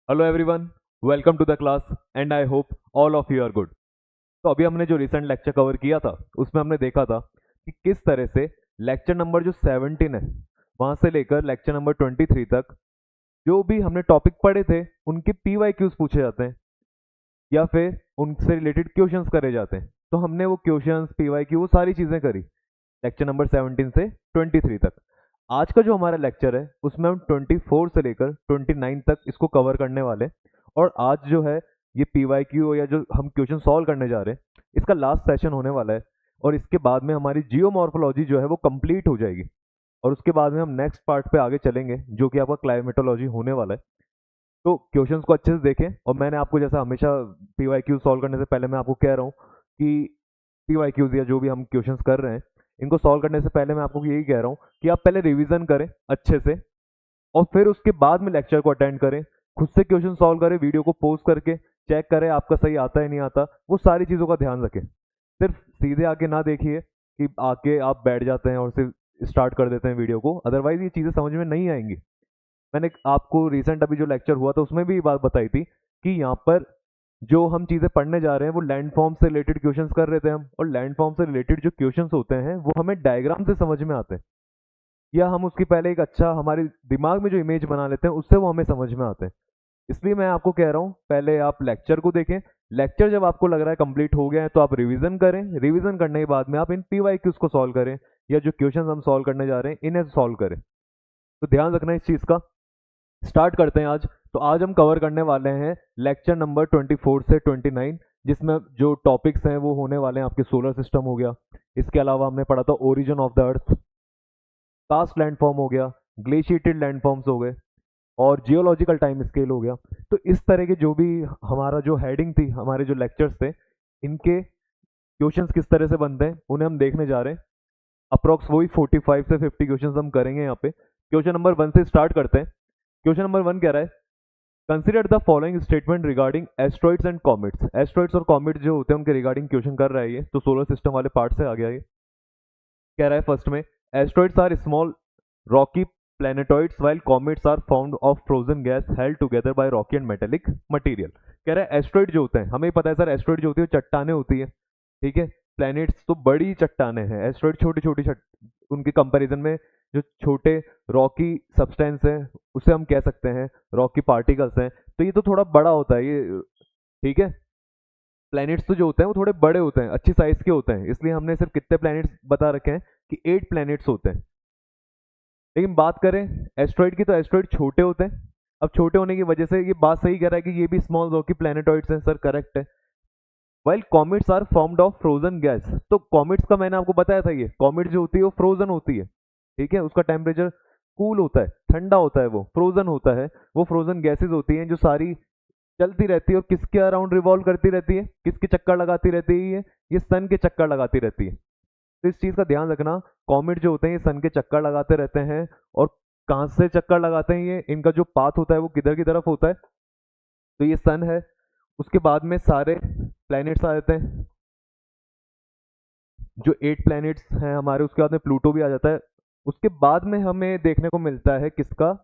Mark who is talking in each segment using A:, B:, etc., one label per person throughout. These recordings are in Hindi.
A: Hello everyone, welcome to the class and I hope all of you are good. तो अभी हमने जो रिसेंट लेक्चर कवर किया था उसमें हमने देखा था कि किस तरह से लेक्चर नंबर जो 17 है वहां से लेकर लेक्चर नंबर 23 तक जो भी हमने टॉपिक पढ़े थे उनके पीवाईक्यूज पूछे जाते हैं या फिर उनसे रिलेटेड क्वेश्चंस करे जाते हैं। तो हमने वो क्वेश्चंस पीवाईक्यू वो सारी चीजें करी लेक्चर नंबर 17 से 23 तक। आज का जो हमारा लेक्चर है उसमें हम 24 से लेकर 29 तक इसको कवर करने वाले हैं। और आज जो है ये पीवाईक्यू या जो हम क्वेश्चन सॉल्व करने जा रहे हैं इसका लास्ट सेशन होने वाला है। और इसके बाद में हमारी जियोमॉर्फोलॉजी जो है वो कंप्लीट हो जाएगी और उसके बाद में हम नेक्स्ट पार्ट पे आगे चलेंगे जो कि आपका क्लाइमेटोलॉजी होने वाला है। तो क्वेश्चंस को अच्छे से देखें और मैंने आपको जैसा हमेशा पीवाईक्यू सॉल्व करने से पहले मैं आपको कह रहा हूँ कि पीवाईक्यूज या जो भी हम क्वेश्चंस कर रहे हैं इनको सॉल्व करने से पहले मैं आपको यही कह रहा हूँ कि आप पहले रिवीजन करें अच्छे से और फिर उसके बाद में लेक्चर को अटेंड करें। खुद से क्वेश्चन सॉल्व करें, वीडियो को पॉज करके चेक करें आपका सही आता है नहीं आता, वो सारी चीज़ों का ध्यान रखें। सिर्फ सीधे आके ना देखिए कि आके आप बैठ जाते हैं और सिर्फ स्टार्ट कर देते हैं वीडियो को, अदरवाइज ये चीज़ें समझ में नहीं आएंगी। मैंने आपको रिसेंट अभी जो लेक्चर हुआ था उसमें भी ये बात बताई थी कि यहाँ पर जो हम चीज़ें पढ़ने जा रहे हैं वो लैंड फॉर्म से रिलेटेड क्वेश्चंस कर रहे थे हम, और लैंड फॉर्म से रिलेटेड जो क्वेश्चंस होते हैं वो हमें डायग्राम से समझ में आते हैं या हम उसकी पहले एक अच्छा हमारे दिमाग में जो इमेज बना लेते हैं उससे वो हमें समझ में आते हैं। इसलिए मैं आपको कह रहा हूँ पहले आप लेक्चर को देखें। लेक्चर जब आपको लग रहा है कंप्लीट हो गया है तो आप रिवीजन करें, रिवीजन करने के बाद में आप इन पीवाईक्यूज को सॉल्व करें या जो क्वेश्चंस हम सॉल्व करने जा रहे हैं इन्हें सॉल्व करें। तो ध्यान रखना इस चीज़ का। स्टार्ट करते हैं आज। तो आज हम कवर करने वाले हैं लेक्चर नंबर 24 से 29, जिसमें जो टॉपिक्स हैं वो होने वाले हैं आपके सोलर सिस्टम हो गया, इसके अलावा हमने पढ़ा था origin of the earth, cast landform हो गया, ग्लेशिएटेड लैंडफॉर्म्स हो गए और जियोलॉजिकल टाइम स्केल हो गया। तो इस तरह के जो भी हमारा जो हेडिंग थी हमारे जो लेक्चर्स थे इनके क्वेश्चंस किस तरह से बनते हैं उन्हें हम देखने जा रहे हैं। अप्रोक्स वही 45 से 50 क्वेश्चंस हम करेंगे यहाँ पे। क्वेश्चन नंबर 1 से स्टार्ट करते हैं। क्वेश्चन नंबर 1 कह रहा है consider the following statement regarding asteroids and comets. Asteroids और कॉमेट्स जो होते हैं उनके रिगार्डिंग क्वेश्चन कर रहा है ये, तो सोलर सिस्टम वाले पार्ट से आ गया ये। कह रहा है फर्स्ट में asteroids are small rocky planetoids while comets are formed of frozen gas held together by rocky and metallic material। कह रहा है एस्ट्रॉइड जो होते हैं, हमें पता है सर एस्ट्रॉइड जो होती है चट्टाने होती है, ठीक है। प्लैनेट्स तो बड़ी चट्टाने हैं, एस्ट्रॉइड छोटी छोटी उनके कंपैरिजन में जो छोटे रॉकी सब्सटेंस है उसे हम कह सकते हैं रॉकी पार्टिकल्स हैं, तो ये तो थोड़ा बड़ा होता है ये, ठीक है। प्लैनेट्स तो जो होते हैं वो थोड़े बड़े होते हैं, अच्छी साइज के होते हैं, इसलिए हमने सिर्फ कितने प्लैनेट्स बता रखे हैं कि 8 प्लैनेट्स होते हैं। लेकिन बात करें एस्ट्रॉइड की तो एस्ट्रॉइड छोटे होते हैं। अब छोटे होने की वजह से ये बात सही कह रहा है कि ये भी स्मॉल रॉकी प्लैनेटॉइड्स हैं, सर करेक्ट है। While comets are formed of frozen gas, तो कॉमेट्स का मैंने आपको बताया था ये कॉमेट जो होती है वो फ्रोजन होती है, ठीक है। उसका टेम्परेचर कूल होता है, ठंडा होता है, वो फ्रोजन होता है। वो फ्रोजन गैसेज होती हैं जो सारी चलती रहती है और किसके अराउंड रिवॉल्व करती रहती है, किसके चक्कर लगाती रहती है, ये सन के चक्कर लगाती रहती है। तो इस चीज़ का ध्यान रखना, कॉमेट जो होते हैं ये सन के चक्कर लगाते रहते हैं। और कहाँ से चक्कर लगाते हैं ये, इनका जो पाथ होता है वो किधर की तरफ होता है, तो ये सन है। उसके बाद में सारे प्लैनेट्स आ जाते हैं, जो 8 प्लैनेट्स हैं हमारे, उसके बाद में प्लूटो भी आ जाता है। उसके बाद में हमें देखने को मिलता है किसका,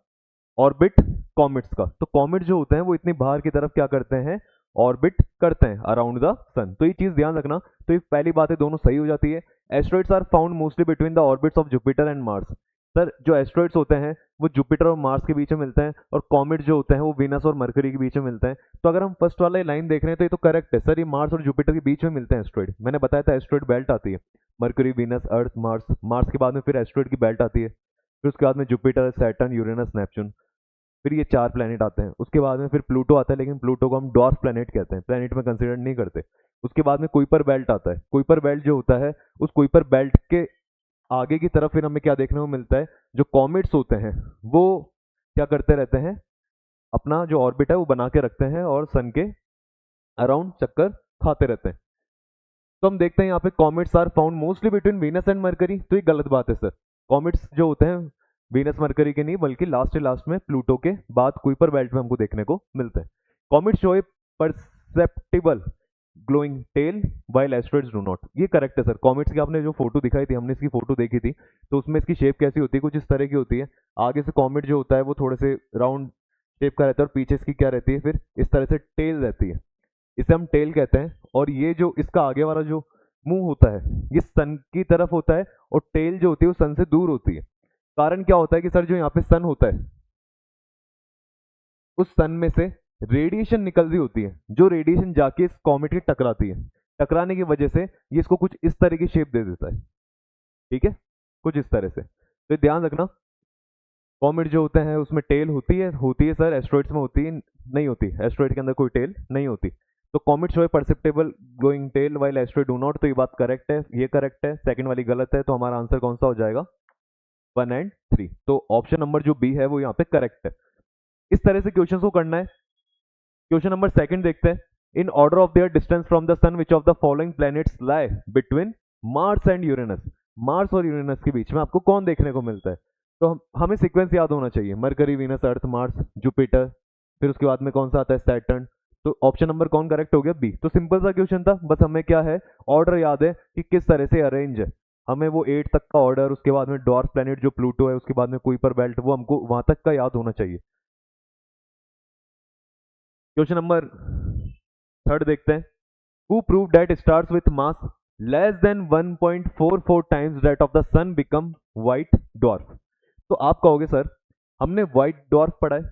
A: ऑर्बिट कॉमेट्स का। तो कॉमेट जो होते हैं वो इतनी बाहर की तरफ क्या करते हैं, ऑर्बिट करते हैं अराउंड द सन। तो ये चीज ध्यान रखना। तो ये पहली बात है, दोनों सही हो जाती है। Asteroids are found mostly between the orbits of Jupiter and Mars. Sir जो एस्ट्रॉइड्स होते हैं वो जुपिटर और मार्स के बीच में मिलते हैं, और कॉमेट जो होते हैं वो वीनस और मरकरी के बीच में मिलते हैं। तो अगर हम फर्स्ट वाला लाइन देख रहे हैं तो ये तो करेक्ट है सर, ये मार्स और जुपिटर के बीच में मिलते हैं एस्ट्रॉइड। मैंने बताया था एस्ट्रॉइड बेल्ट आती है, मरकरी, वीनस, अर्थ, मार्स। मार्स के बाद में फिर एस्ट्रॉइड की बेल्ट आती है, फिर उसके बाद में जुपिटर, सैटर्न, यूरेनस, नेपच्यून, फिर ये 4 प्लैनेट आते हैं। उसके बाद में फिर प्लूटो आता है, लेकिन प्लूटो को हम डॉर्फ प्लैनेट कहते हैं, प्लैनेट में कंसिडर नहीं करते। उसके बाद में कुइपर बेल्ट आता है। कुइपर बेल्ट जो होता है उस कुइपर बेल्ट के आगे की तरफ फिर हमें क्या देखने को मिलता है, जो कॉमेट्स होते हैं वो क्या करते रहते हैं, अपना जो ऑर्बिट है वो बना के रखते हैं और सन के अराउंड चक्कर खाते रहते हैं। तो हम देखते हैं यहाँ पे comets are found mostly between Venus and Mercury, तो ये गलत बात है सर। कॉमेट्स जो होते हैं वीनस मरकरी के नहीं, बल्कि लास्ट में प्लूटो के बाद कुइपर बेल्ट में हमको देखने को मिलते हैं। Comets show a perceptible glowing tail while asteroids do not. ये करेक्ट है सर। कॉमेट्स की आपने जो फोटो दिखाई थी, हमने इसकी फोटो देखी थी, तो उसमें इसकी शेप कैसी होती है, कुछ इस तरह की होती है। आगे से कॉमेट जो होता है वो थोड़े से राउंड शेप का रहता है और पीछे इसकी क्या रहती है, फिर इस तरह से टेल रहती है, इसे हम टेल कहते हैं। और ये जो इसका आगे वाला जो मुंह होता है ये सन की तरफ होता है और टेल जो होती है वो सन से दूर होती है। कारण क्या होता है कि सर जो यहाँ पे सन होता है उस सन में से रेडिएशन निकल रही होती है, जो रेडिएशन जाके इस कॉमेट के टकराती है, टकराने की वजह से ये इसको कुछ इस तरह की शेप दे देता है। ठीक है, कुछ इस तरह से। तो ध्यान रखना, कॉमेट जो होते हैं उसमें टेल होती है सर, एस्ट्रॉइड्स में होती है नहीं होती, एस्ट्रॉइड के अंदर कोई टेल नहीं होती। तो comet show perceptible glowing tail while asteroid do not, तो ये बात करेक्ट है, ये करेक्ट है, सेकंड वाली गलत है, तो हमारा आंसर कौन सा हो जाएगा, 1 एंड 3। तो ऑप्शन नंबर जो बी है वो यहाँ पे करेक्ट है। इस तरह से क्वेश्चन को करना है। क्वेश्चन नंबर सेकंड देखते हैं। In order of their distance from the sun which of the following planets lie between Mars and Uranus, Mars और यूरेनस के बीच में आपको कौन देखने को मिलता है। तो हमें सीक्वेंस याद होना चाहिए, मरकरी, वीनस, अर्थ, मार्स, जुपिटर, फिर उसके बाद में कौन सा आता है, सैटर्न। तो ऑप्शन नंबर कौन करेक्ट हो गया, बी। तो सिंपल सा क्वेश्चन था, बस हमें क्या है, ऑर्डर याद है कि किस तरह से अरेंज है, हमें वो 8 तक का ऑर्डर, उसके बाद में डॉर्फ प्लैनेट जो प्लूटो है, उसके बाद में कुइपर बेल्ट, वो हमको वहां तक का याद होना चाहिए। क्वेश्चन नंबर थर्ड देखते हैं। Who proved that stars with mass less than 1.44 times that of the sun become white dwarf? तो आप कहोगे सर हमने white dwarf पढ़ा है,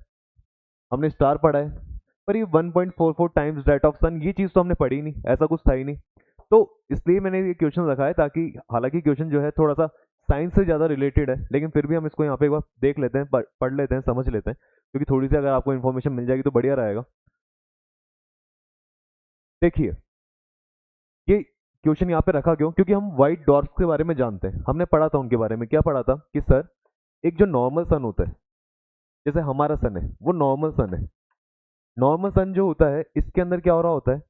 A: हमने स्टार पढ़ा है, पर ये 1.44 टाइम्स दैट ऑफ सन, ये चीज तो हमने पढ़ी नहीं, ऐसा कुछ था ही नहीं। तो इसलिए मैंने ये क्वेश्चन रखा है, ताकि हालांकि क्वेश्चन जो है थोड़ा सा साइंस से ज्यादा रिलेटेड है, लेकिन फिर भी हम इसको यहाँ पे एक बार देख लेते हैं, पढ़ लेते हैं, समझ लेते हैं, क्योंकि थोड़ी सी अगर आपको इन्फॉर्मेशन मिल जाएगी तो बढ़िया रहेगा। देखिए ये क्वेश्चन यहाँ पे रखा क्यों, क्योंकि हम व्हाइट डॉर्फ्स के बारे में जानते हैं, हमने पढ़ा था उनके बारे में। क्या पढ़ा था कि सर एक जो नॉर्मल सन होता है, जैसे हमारा सन है वो नॉर्मल सन है, नॉर्मल सन जो होता है इसके अंदर क्या हो रहा होता है,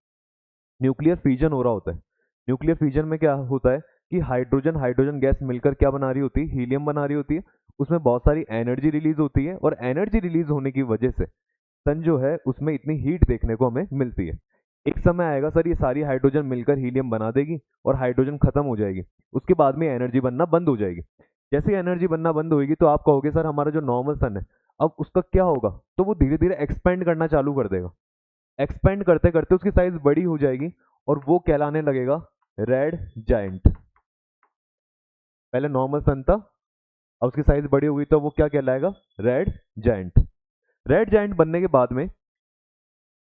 A: न्यूक्लियर फ्यूजन हो रहा होता है। न्यूक्लियर फ्यूजन में क्या होता है कि हाइड्रोजन हाइड्रोजन गैस मिलकर क्या बना रही होती है, हीलियम बना रही होती है, उसमें बहुत सारी एनर्जी रिलीज होती है, और एनर्जी रिलीज होने की वजह से सन जो है उसमें इतनी हीट देखने को हमें मिलती है। एक समय आएगा सर ये सारी हाइड्रोजन मिलकर हीलियम बना देगी और हाइड्रोजन खत्म हो जाएगी, उसके बाद में एनर्जी बनना बंद हो जाएगी। जैसे एनर्जी बनना बंद होगी तो आप कहोगे सर हमारा जो नॉर्मल सन है अब उसका क्या होगा, तो वो धीरे धीरे एक्सपेंड करना चालू कर देगा, एक्सपेंड करते करते उसकी साइज बड़ी हो जाएगी और वो कहलाने लगेगा रेड जायंट। पहले नॉर्मल सन था, अब उसकी साइज बड़ी हुई तो वो क्या कहलाएगा, रेड जायंट। रेड जायंट बनने के बाद में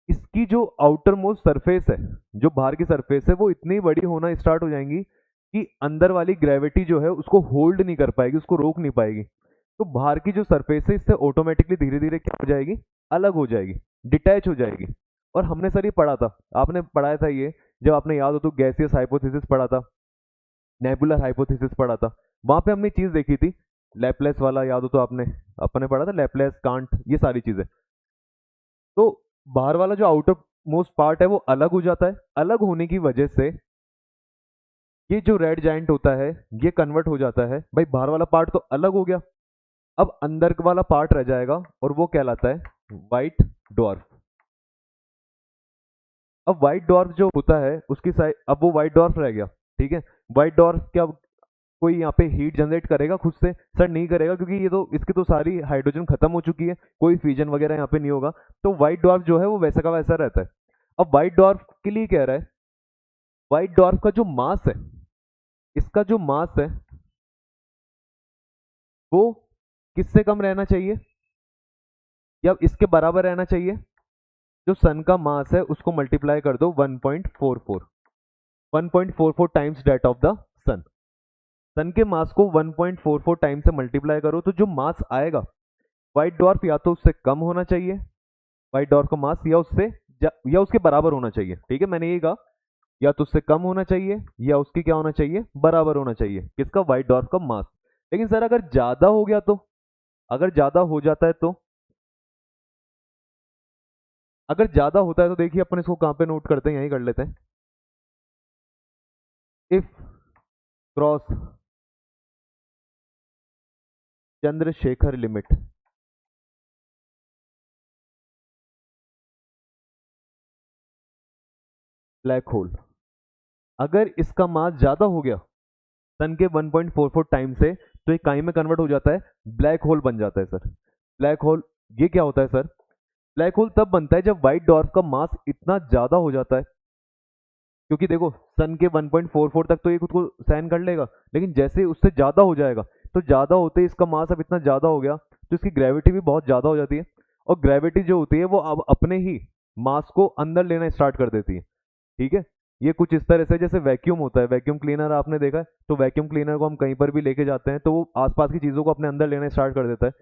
A: इसकी जो आउटर मोस्ट सरफेस है, जो बाहर की सरफेस है, वो इतनी बड़ी होना स्टार्ट हो जाएंगी कि अंदर वाली ग्रेविटी जो है उसको होल्ड नहीं कर पाएगी, उसको रोक नहीं पाएगी। तो बाहर की जो सरफेस है इससे ऑटोमेटिकली धीरे धीरे क्या हो जाएगी, अलग हो जाएगी, डिटैच हो जाएगी। और हमने सर ये पढ़ा था, आपने पढ़ाया था ये, जब आपने याद हो तो गैसियस हाइपोथेसिस पढ़ा था, नेबुलर हाइपोथेसिस पढ़ा था, वहां पे हमने चीज देखी थी, लैपलेस वाला याद हो तो आपने अपने पढ़ा था, लैपलेस, कांट, ये सारी चीजें। तो बाहर वाला जो आउटर मोस्ट पार्ट है वो अलग हो जाता है, अलग होने की वजह से ये जो रेड जाइंट होता है ये कन्वर्ट हो जाता है, भाई बाहर वाला पार्ट तो अलग हो गया, अब अंदर वाला पार्ट रह जाएगा और वो कहलाता है व्हाइट डॉर्फ। अब व्हाइट डॉर्फ जो होता है उसकी साइज, अब वो व्हाइट डॉर्फ रह गया, ठीक है। व्हाइट डॉर्फ क्या कोई यहाँ पे हीट जनरेट करेगा खुद से, सर नहीं करेगा, क्योंकि ये तो इसकी तो सारी हाइड्रोजन खत्म हो चुकी है, कोई फ्यूजन वगैरह यहाँ पे नहीं होगा। तो व्हाइट डॉर्फ जो है वो वैसा का वैसा रहता है। अब व्हाइट डॉर्फ के लिए कह रहा है, व्हाइट डॉर्फ का जो मास है, इसका जो मास है वो किससे कम रहना चाहिए या इसके बराबर रहना चाहिए, जो सन का मास है उसको मल्टीप्लाई कर दो 1.44, 1.44 टाइम्स दैट ऑफ द सन। सन के मास को 1.44 टाइम से मल्टीप्लाई करो तो जो मास आएगा व्हाइट डॉर्फ या तो उससे कम होना चाहिए, व्हाइट डॉर्फ का मास, या उससे या उसके बराबर होना चाहिए। ठीक है, मैंने ये कहा या तो उससे कम होना चाहिए या उसकी क्या होना चाहिए, बराबर होना चाहिए, किसका, व्हाइट डॉर्फ का मास। लेकिन सर अगर ज्यादा हो गया तो, अगर ज्यादा हो जाता है तो, अगर ज्यादा होता है तो देखिए अपन इसको कहां पे नोट करते हैं, यही कर लेते हैं। If cross Chandrashekhar limit, black hole, अगर इसका मास ज्यादा हो गया सन के 1.44 टाइम से तो ये काई में कन्वर्ट हो जाता है, ब्लैक होल बन जाता है सर। ब्लैक होल ये क्या होता है सर, ब्लैक होल तब बनता है जब व्हाइट डॉर्फ का मास इतना ज्यादा हो जाता है, क्योंकि देखो सन के 1.44 तक तो ये खुद को सहन कर लेगा, लेकिन जैसे ही उससे ज्यादा हो जाएगा, तो ज्यादा होते ही इसका मास अब इतना ज्यादा हो गया तो इसकी ग्रेविटी भी बहुत ज्यादा हो जाती है, और ग्रेविटी जो होती है वो अब अपने ही मास को अंदर लेना स्टार्ट कर देती है। ठीक है, ये कुछ इस तरह से जैसे वैक्यूम होता है, वैक्यूम क्लीनर आपने देखा है, तो वैक्यूम क्लीनर को हम कहीं पर भी लेके जाते हैं तो वो आसपास की चीजों को अपने अंदर लेना स्टार्ट कर देता है।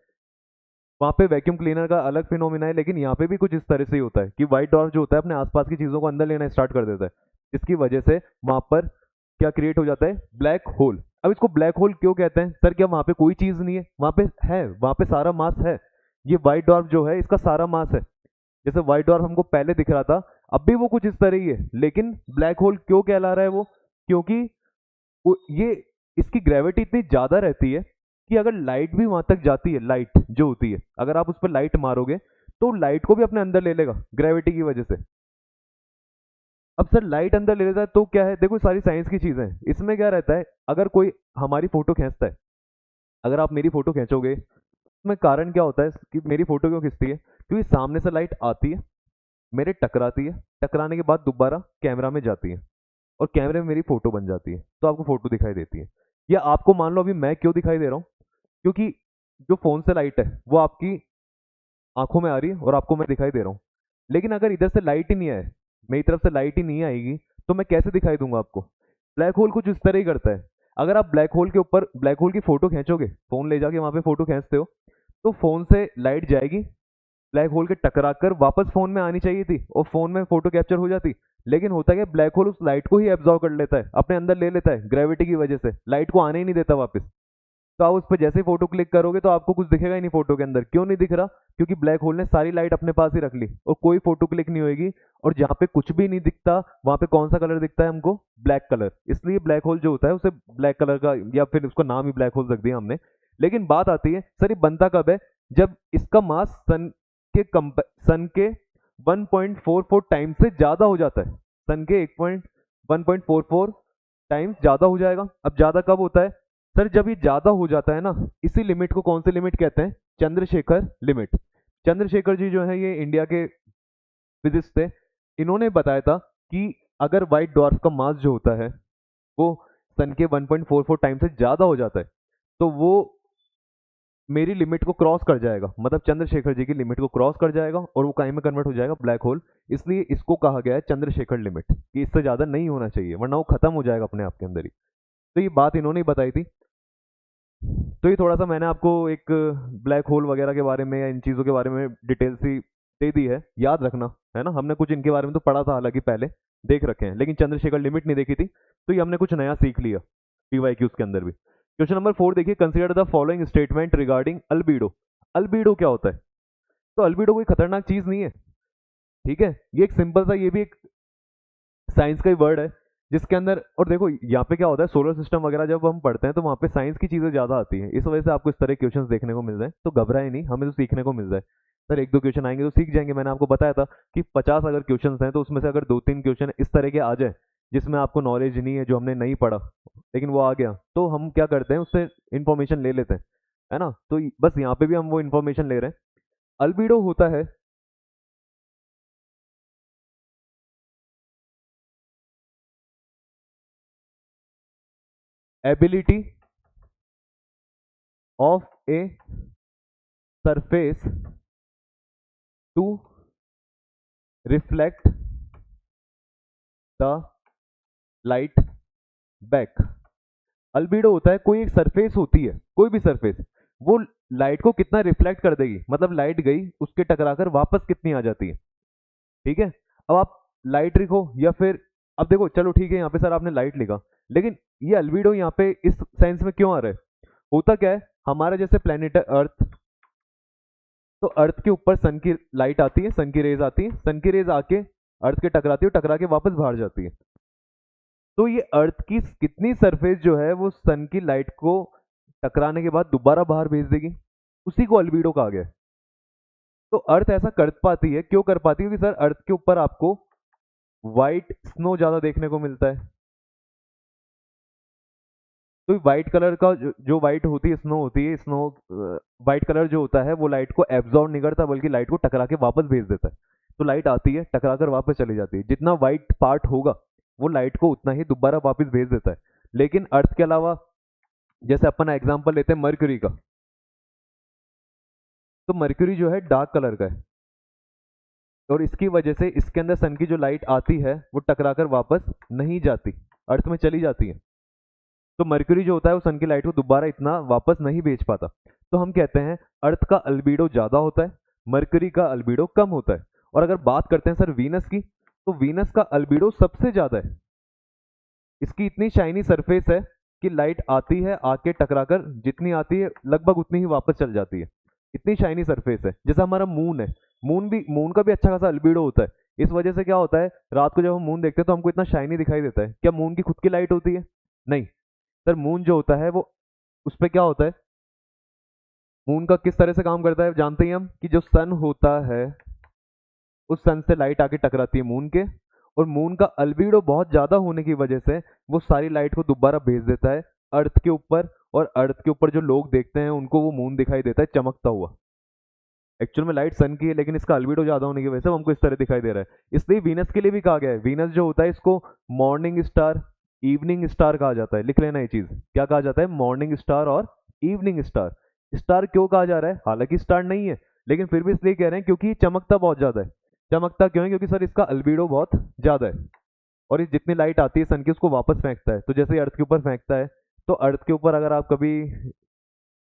A: वहाँ पे वैक्यूम क्लीनर का अलग फिनोमिना है, लेकिन यहाँ पे भी कुछ इस तरह से ही होता है कि व्हाइट डॉर्फ जो होता है अपने आसपास की चीजों को अंदर लेना स्टार्ट कर देता है। इसकी वजह से वहां पर क्या क्रिएट हो जाता है, ब्लैक होल। अब इसको ब्लैक होल क्यों कहते हैं सर, क्या वहां पे कोई चीज नहीं है, वहां पे है, वहां पे सारा मास है। ये व्हाइट डॉर्फ जो है इसका सारा मास है। जैसे व्हाइट डॉर्फ हमको पहले दिख रहा था, अब भी वो कुछ इस तरह ही है, लेकिन ब्लैक होल क्यों कहला रहा है वो, क्योंकि ये इसकी ग्रेविटी इतनी ज्यादा रहती है कि अगर लाइट भी वहां तक जाती है, लाइट जो होती है अगर आप उस पर लाइट मारोगे तो लाइट को भी अपने अंदर ले लेगा ग्रेविटी की वजह से। अब सर लाइट अंदर ले लेता है तो क्या है, देखो सारी साइंस की चीजें हैं, इसमें क्या रहता है, अगर कोई हमारी फोटो खींचता है, अगर आप मेरी फोटो खींचोगे, इसमें कारण क्या होता है कि मेरी फोटो क्यों खींचती है, क्योंकि सामने से लाइट आती है, मेरे टकराती है, टकराने के बाद दोबारा कैमरा में जाती है, और कैमरे में मेरी फोटो बन जाती है, तो आपको फोटो दिखाई देती है। या आपको मान लो अभी मैं क्यों दिखाई दे रहा हूँ, क्योंकि जो फोन से लाइट है वो आपकी आंखों में आ रही है और आपको मैं दिखाई दे रहा हूँ। लेकिन अगर इधर से लाइट ही नहीं आए, मेरी तरफ से लाइट ही नहीं आएगी, तो मैं कैसे दिखाई दूंगा आपको। ब्लैक होल कुछ इस तरह ही करता है। अगर आप ब्लैक होल के ऊपर ब्लैक होल की फोटो खींचोगे, फोन ले जाके वहां पे फोटो खींचते हो, तो फोन से लाइट जाएगी, ब्लैक होल के टकरा कर वापस फोन में आनी चाहिए थी और फोन में फोटो कैप्चर हो जाती, लेकिन होता क्या, ब्लैक होल उस लाइट को ही एब्जॉर्व कर लेता है, अपने अंदर ले लेता है ग्रेविटी की वजह से, लाइट को आने ही नहीं देता वापस। तो आप उस पर जैसे ही फोटो क्लिक करोगे तो आपको कुछ दिखेगा ही नहीं फोटो के अंदर। क्यों नहीं दिख रहा, क्योंकि ब्लैक होल ने सारी लाइट अपने पास ही रख ली और कोई फोटो क्लिक नहीं होगी। और जहां पे कुछ भी नहीं दिखता वहां पे कौन सा कलर दिखता है हमको, ब्लैक कलर। इसलिए ब्लैक होल जो होता है उसे ब्लैक कलर का, या फिर उसका नाम ही ब्लैक होल रख दिया हमने। लेकिन बात आती है सर ये बनता कब है, जब इसका मास सन के 1.44 टाइम से ज्यादा हो जाता है, सन के 1.44 टाइम्स ज्यादा हो जाएगा। अब ज्यादा कब होता है सर, जब ये ज्यादा हो जाता है ना, इसी लिमिट को कौन सी लिमिट कहते हैं, चंद्रशेखर लिमिट। चंद्रशेखर जी जो है ये इंडिया के फिजिक्स थे, इन्होंने बताया था कि अगर व्हाइट डॉर्फ का मास जो होता है वो सन के 1.44 टाइम से ज्यादा हो जाता है, तो वो मेरी लिमिट को क्रॉस कर जाएगा, मतलब चंद्रशेखर जी की लिमिट को क्रॉस कर जाएगा और वो कहीं में कन्वर्ट हो जाएगा ब्लैक होल। इसलिए इसको कहा गया है चंद्रशेखर लिमिट, कि इससे ज्यादा नहीं होना चाहिए वरना वो खत्म हो जाएगा अपने आप के अंदर ही। तो ये बात इन्होंने ही बताई थी। तो ये थोड़ा सा मैंने आपको एक ब्लैक होल वगैरह के बारे में या इन चीज़ों के बारे में डिटेल सी दे दी है, याद रखना है ना। हमने कुछ इनके बारे में तो पढ़ा था हालांकि पहले, देख रखे हैं, लेकिन चंद्रशेखर लिमिट नहीं देखी थी, तो ये हमने कुछ नया सीख लिया पीवाईक्यूज के अंदर भी। क्वेश्चन नंबर 4 देखिए, consider the following statement regarding albedo. Albedo क्या होता है, तो अल्बीडो कोई खतरनाक चीज नहीं है, ठीक है, ये एक सिंपल सा, ये भी एक साइंस का ही वर्ड है जिसके अंदर, और देखो यहाँ पे क्या होता है, सोलर सिस्टम वगैरह जब हम पढ़ते हैं तो वहाँ पे साइंस की चीजें ज्यादा आती हैं, इस वजह से आपको इस तरह क्वेश्चंस देखने को मिल रहे हैं, तो घबराए नहीं, हमें तो सीखने को मिल रहा है। सर एक दो क्वेश्चन आएंगे तो सीख जाएंगे, मैंने आपको बताया था कि 50 अगर क्वेश्चन हैं तो उसमें से अगर 2-3 क्वेश्चन इस तरह के आ जाए जिसमें आपको नॉलेज नहीं है, जो हमने नहीं पढ़ा, लेकिन वो आ गया, तो हम क्या करते हैं उससे इन्फॉर्मेशन ले लेते हैं, है ना। तो बस यहाँ पे भी हम वो इन्फॉर्मेशन ले रहे हैं। अल्बीडो होता है ability of a surface to reflect the light back. Albedo होता है कोई एक सरफेस होती है, कोई भी सरफेस, वो लाइट को कितना रिफ्लेक्ट कर देगी, मतलब लाइट गई उसके टकराकर वापस कितनी आ जाती है, ठीक है। अब आप लाइट लिखो या फिर, अब देखो चलो ठीक है यहाँ पे सर आपने लाइट लिखा, लेकिन ये अल्बीडो यहाँ पे इस सेंस में क्यों आ रहा है, होता क्या है, हमारा जैसे प्लेनेट है अर्थ, तो अर्थ के ऊपर सन की लाइट आती है, सन की रेज आती है, सन की रेज आके अर्थ के टकराती है, टकरा के वापस बाहर जाती है। तो ये अर्थ की कितनी सरफेस जो है वो सन की लाइट को टकराने के बाद दोबारा बाहर भेज देगी, उसी को अल्बीडो कहा गया है। तो अर्थ ऐसा कर पाती है, क्यों कर पाती है, क्योंकि सर अर्थ के ऊपर आपको व्हाइट स्नो ज्यादा देखने को मिलता है, तो व्हाइट कलर का जो व्हाइट होती है स्नो होती है, स्नो व्हाइट कलर जो होता है वो लाइट को एब्जॉर्ब नहीं करता बल्कि लाइट को टकरा के वापस भेज देता है। तो लाइट आती है टकरा कर वापस चली जाती है, जितना व्हाइट पार्ट होगा वो लाइट को उतना ही दोबारा वापस भेज देता है। लेकिन अर्थ के अलावा जैसे अपन एग्जांपल लेते हैं मर्क्यूरी का, तो मर्क्यूरी जो है डार्क कलर का है और इसकी वजह से इसके अंदर सन की जो लाइट आती है वो टकरा कर वापस नहीं जाती, अर्थ में चली जाती है। तो मर्क्यूरी जो होता है वो सन की लाइट को दोबारा इतना वापस नहीं भेज पाता। तो हम कहते हैं अर्थ का अल्बीडो ज्यादा होता है, मर्क्यूरी का अल्बीडो कम होता है। और अगर बात करते हैं सर वीनस की, तो वीनस का अल्बीडो सबसे ज्यादा है। इसकी इतनी शाइनी सरफेस है कि लाइट आती है, आके टकराकर जितनी आती है लगभग उतनी ही वापस चल जाती है। इतनी शाइनी सरफेस है। जैसा हमारा मून है, मून का भी अच्छा खासा अल्बीडो होता है। इस वजह से क्या होता है, रात को जब हम मून देखते हैं तो हमको इतना शाइनी दिखाई देता है। क्या मून की खुद की लाइट होती है? नहीं सर, मून जो होता है वो उस पर क्या होता है, मून का किस तरह से काम करता है जानते हैं हम, कि जो सन होता है उस सन से लाइट आके टकराती है मून के, और मून का अल्बीडो बहुत ज्यादा होने की वजह से वो सारी लाइट को दोबारा भेज देता है अर्थ के ऊपर, और अर्थ के ऊपर जो लोग देखते हैं उनको वो मून दिखाई देता है चमकता हुआ। एक्चुअल में लाइट सन की है लेकिन इसका अल्बीडो ज्यादा होने की वजह से हमको इस तरह दिखाई दे रहा है। इसलिए वीनस के लिए भी कहा गया है, वीनस जो होता है इसको मॉर्निंग स्टार, इवनिंग स्टार कहा जाता है। लिख लेना ये चीज, क्या कहा जाता है, मॉर्निंग स्टार और इवनिंग स्टार। स्टार क्यों कहा जा रहा है, हालांकि स्टार नहीं है लेकिन फिर भी इसलिए कह रहे हैं क्योंकि ये चमकता बहुत ज्यादा है। चमकता क्यों है, क्योंकि सर इसका अल्बीडो बहुत ज्यादा है और ये जितनी लाइट आती है सन की उसको वापस फेंकता है। तो जैसे अर्थ के ऊपर फेंकता है, तो अर्थ के ऊपर अगर आप कभी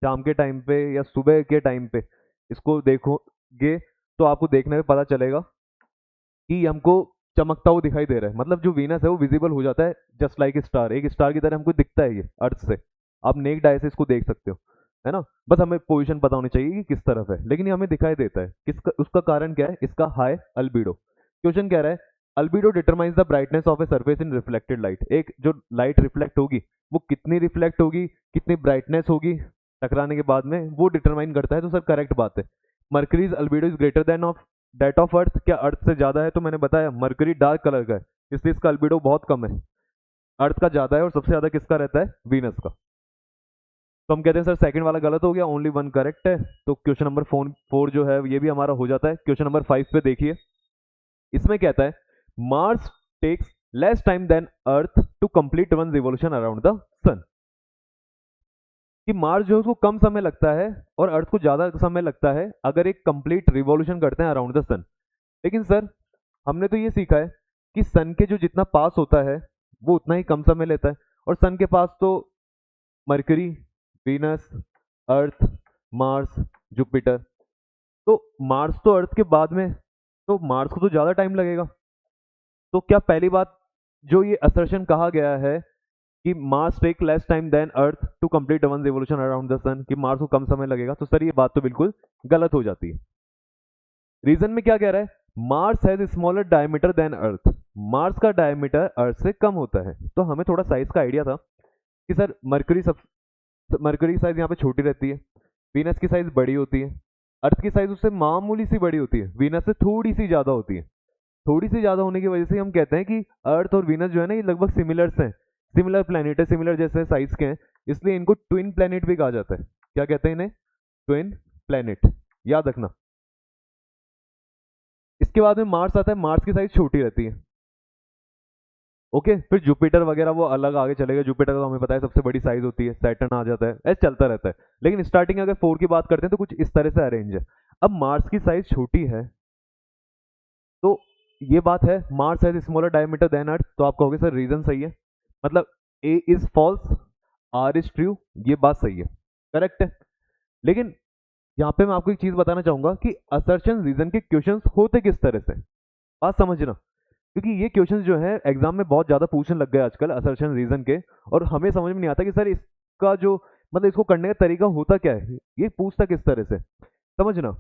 A: शाम के टाइम पे या सुबह के टाइम पे इसको देखोगे तो आपको देखने में पता चलेगा कि हमको चमकता हुआ दिखाई दे रहा है। मतलब जो वीनस है वो विजिबल हो जाता है जस्ट लाइक स्टार, एक स्टार की तरह हमको दिखता है ये अर्थ से। आप नेक्ड आई से इसको देख सकते हो, है ना। बस हमें पोजीशन पता होनी चाहिए कि किस तरफ है, लेकिन ये हमें दिखाई देता है। किसका, उसका कारण क्या है, इसका हाई अल्बीडो। क्वेश्चन कह रहा है albedo determines the brightness of a surface in reflected light. एक जो लाइट रिफ्लेक्ट होगी वो कितनी रिफ्लेक्ट होगी, कितनी ब्राइटनेस होगी टकराने के बाद में, वो डिटरमाइन करता है। तो सर करेक्ट बात है, Mercury's albedo is greater than of that of Earth. क्या अर्थ से ज्यादा है? तो मैंने बताया मर्करी डार्क कलर का है इसलिए इसका अल्बीडो बहुत कम है, अर्थ का ज्यादा है। और सबसे ज्यादा किसका रहता है, वीनस का। तो हम कहते हैं सर सेकंड वाला गलत हो गया, ओनली वन करेक्ट है। तो क्वेश्चन नंबर 4 जो है ये भी हमारा हो जाता है। क्वेश्चन नंबर 5 पे देखिए, इसमें कहता है Mars takes less time than Earth to complete one revolution around the sun. कि मार्स जो है उसको कम समय लगता है और अर्थ को ज्यादा समय लगता है अगर एक कंप्लीट रिवॉल्यूशन करते हैं अराउंड द सन। लेकिन सर हमने तो ये सीखा है कि सन के जो जितना पास होता है वो उतना ही कम समय लेता है, और सन के पास तो मरकरी, वीनस, अर्थ, मार्स, जुपिटर, तो मार्स तो अर्थ के बाद में, तो मार्स को तो ज्यादा टाइम लगेगा। तो क्या पहली बात जो ये असर्शन कहा गया है कि Mars take less time than Earth to complete one revolution around the sun, कि मार्स को कम समय लगेगा, तो सर ये बात तो बिल्कुल गलत हो जाती है। रीजन में क्या कह रहा है, Mars has smaller diameter than Earth. Mars का डायमीटर अर्थ से कम होता है। तो हमें थोड़ा साइज का आइडिया था कि सर मरकरी की साइज यहाँ पे छोटी रहती है, वीनस की साइज बड़ी होती है, अर्थ की साइज उससे मामूली सी बड़ी होती है, वीनस से थोड़ी सी ज्यादा होती है। थोड़ी सी ज्यादा होने की वजह से हम कहते हैं कि अर्थ और वीनस जो है ना ये लगभग सिमिलर्स हैं, सिमिलर प्लेनेट है, सिमिलर जैसे साइज के हैं, इसलिए इनको ट्विन प्लेनेट भी कहा जाता है। क्या कहते हैं इन्हें, ट्विन प्लेनेट, याद रखना। इसके बाद में मार्स आता है, मार्स की साइज छोटी रहती है। ओके, फिर जुपिटर वगैरह वो अलग आगे चलेगा, जुपिटर तो हमें पता है सबसे बड़ी साइज होती है, सैटर्न आ जाता है, ऐसे चलता रहता है। लेकिन स्टार्टिंग अगर 4 की बात करते हैं तो कुछ इस तरह से अरेंज है। अब मार्स की साइज छोटी है तो ये बात है, Mars has smaller diameter than Earth, तो आप कहोगे सर रीजन सही है, मतलब A is false R is true, ये बात सही है, करेक्ट है। लेकिन यहाँ पे मैं आपको एक चीज बताना चाहूंगा कि असर्शन रीजन के क्वेश्चंस होते किस तरह से, बात समझना। क्योंकि ये क्वेश्चंस जो है एग्जाम में बहुत ज्यादा पूछने लग गए आजकल असर्शन रीजन के, और हमें समझ में नहीं आता कि सर इसका जो मतलब इसको करने का तरीका होता क्या है, ये पूछता किस तरह से, समझना।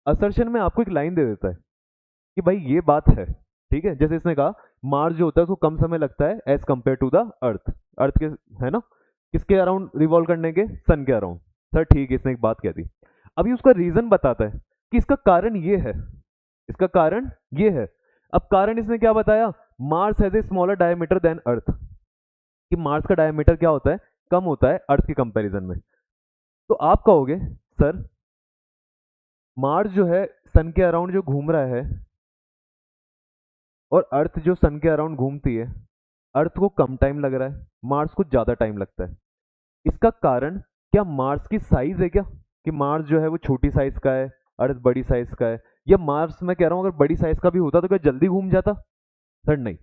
A: असर्शन में आपको एक लाइन दे देता है कि भाई ये बात है, ठीक है। जैसे इसने कहा मार्स जो होता है उसको कम समय लगता है एज कंपेयर टू द अर्थ, अर्थ के, है ना, किसके अराउंड रिवॉल्व करने के, सन के अराउंड। सर ठीक है, इसने एक बात कह दी। अभी उसका रीजन बताता है कि इसका कारण ये है, इसका कारण ये है। अब कारण इसने क्या बताया, Mars has a smaller diameter than Earth, कि मार्स का डायमीटर क्या होता है, कम होता है अर्थ के कंपैरिजन में। तो आप कहोगे सर मार्स जो है सन के अराउंड जो घूम रहा है और अर्थ जो सन के अराउंड घूमती है, अर्थ को कम टाइम लग रहा है, मार्स को ज़्यादा टाइम लगता है। इसका कारण क्या मार्स की साइज है क्या, कि मार्स जो है वो छोटी साइज का है, अर्थ बड़ी साइज का है, या मार्स मैं कह रहा हूँ अगर बड़ी साइज का भी होता तो क्या जल्दी घूम जाता? सर नहीं,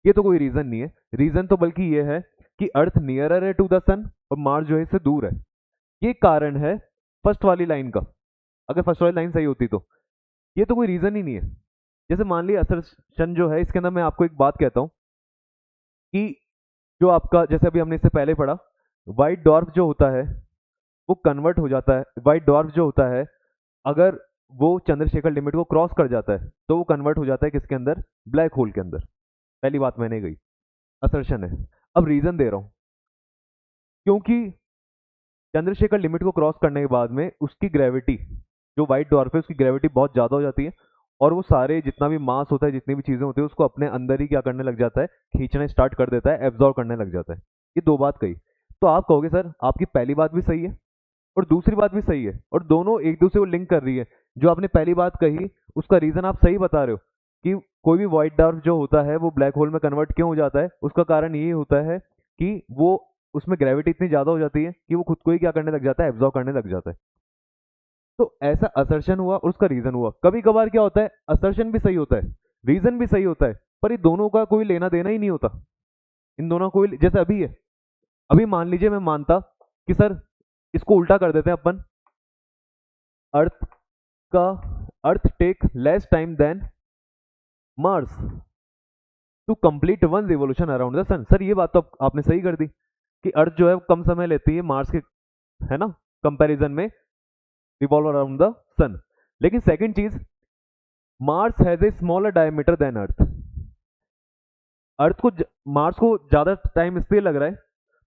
A: ये तो कोई रीजन नहीं है। रीजन तो बल्कि ये है कि अर्थ नियरर है टू द सन और मार्स जो है इससे दूर है। ये कारण है फर्स्ट वाली लाइन का। अगर फर्स्ट वाली लाइन सही होती तो ये तो कोई रीजन ही नहीं है। जैसे मान लीजिए असर्शन जो है इसके अंदर मैं आपको एक बात कहता हूं कि जो आपका जैसे अभी हमने इससे पहले पढ़ा, व्हाइट डॉर्फ जो होता है वो कन्वर्ट हो जाता है। व्हाइट डॉर्फ जो होता है अगर वो चंद्रशेखर लिमिट को क्रॉस कर जाता है तो वो कन्वर्ट हो जाता है किसके अंदर? ब्लैक होल के अंदर। पहली बात मैंने गई, असर्शन है। अब रीजन दे रहा हूं, क्योंकि चंद्रशेखर लिमिट को क्रॉस करने के बाद में उसकी ग्रेविटी, जो व्हाइट डॉर्फ है उसकी ग्रेविटी बहुत ज्यादा हो जाती है और वो सारे जितना भी मास होता है, जितनी भी चीजें होती है उसको अपने अंदर ही क्या करने लग जाता है, खींचने स्टार्ट कर देता है, एब्जॉर्व करने लग जाता है। ये दो बात कही। तो आप कहोगे सर आपकी पहली बात भी सही है और दूसरी बात भी सही है और दोनों एक दूसरे को लिंक कर रही है। जो आपने पहली बात कही उसका रीजन आप सही बता रहे हो कि कोई भी व्हाइट डॉर्फ जो होता है वो ब्लैक होल में कन्वर्ट क्यों हो जाता है, उसका कारण ये होता है कि वो उसमें ग्रेविटी इतनी ज्यादा हो जाती है कि वो खुद को ही क्या करने लग जाता है, एब्जॉर्व करने लग जाता है। तो ऐसा असर्शन हुआ और उसका रीजन हुआ। कभी कभार क्या होता है, असर्शन भी सही होता है, रीजन भी सही होता है, पर ये दोनों का कोई लेना देना ही नहीं होता। इन दोनों को जैसे अभी है, अभी मान लीजिए मैं मानता कि सर इसको उल्टा कर देते हैं अपन, अर्थ का Earth take less time than Mars to complete one revolution around the sun. Sir ये बात तो आपने सही कर दी कि अर्थ जो है वो कम समय लेती है मार्स के, है ना, कंपैरिजन में रिवॉल्व अराउंड द सन। लेकिन सेकंड चीज, Mars has a smaller diameter than Earth. Earth को मार्स को ज्यादा टाइम इसलिए लग रहा है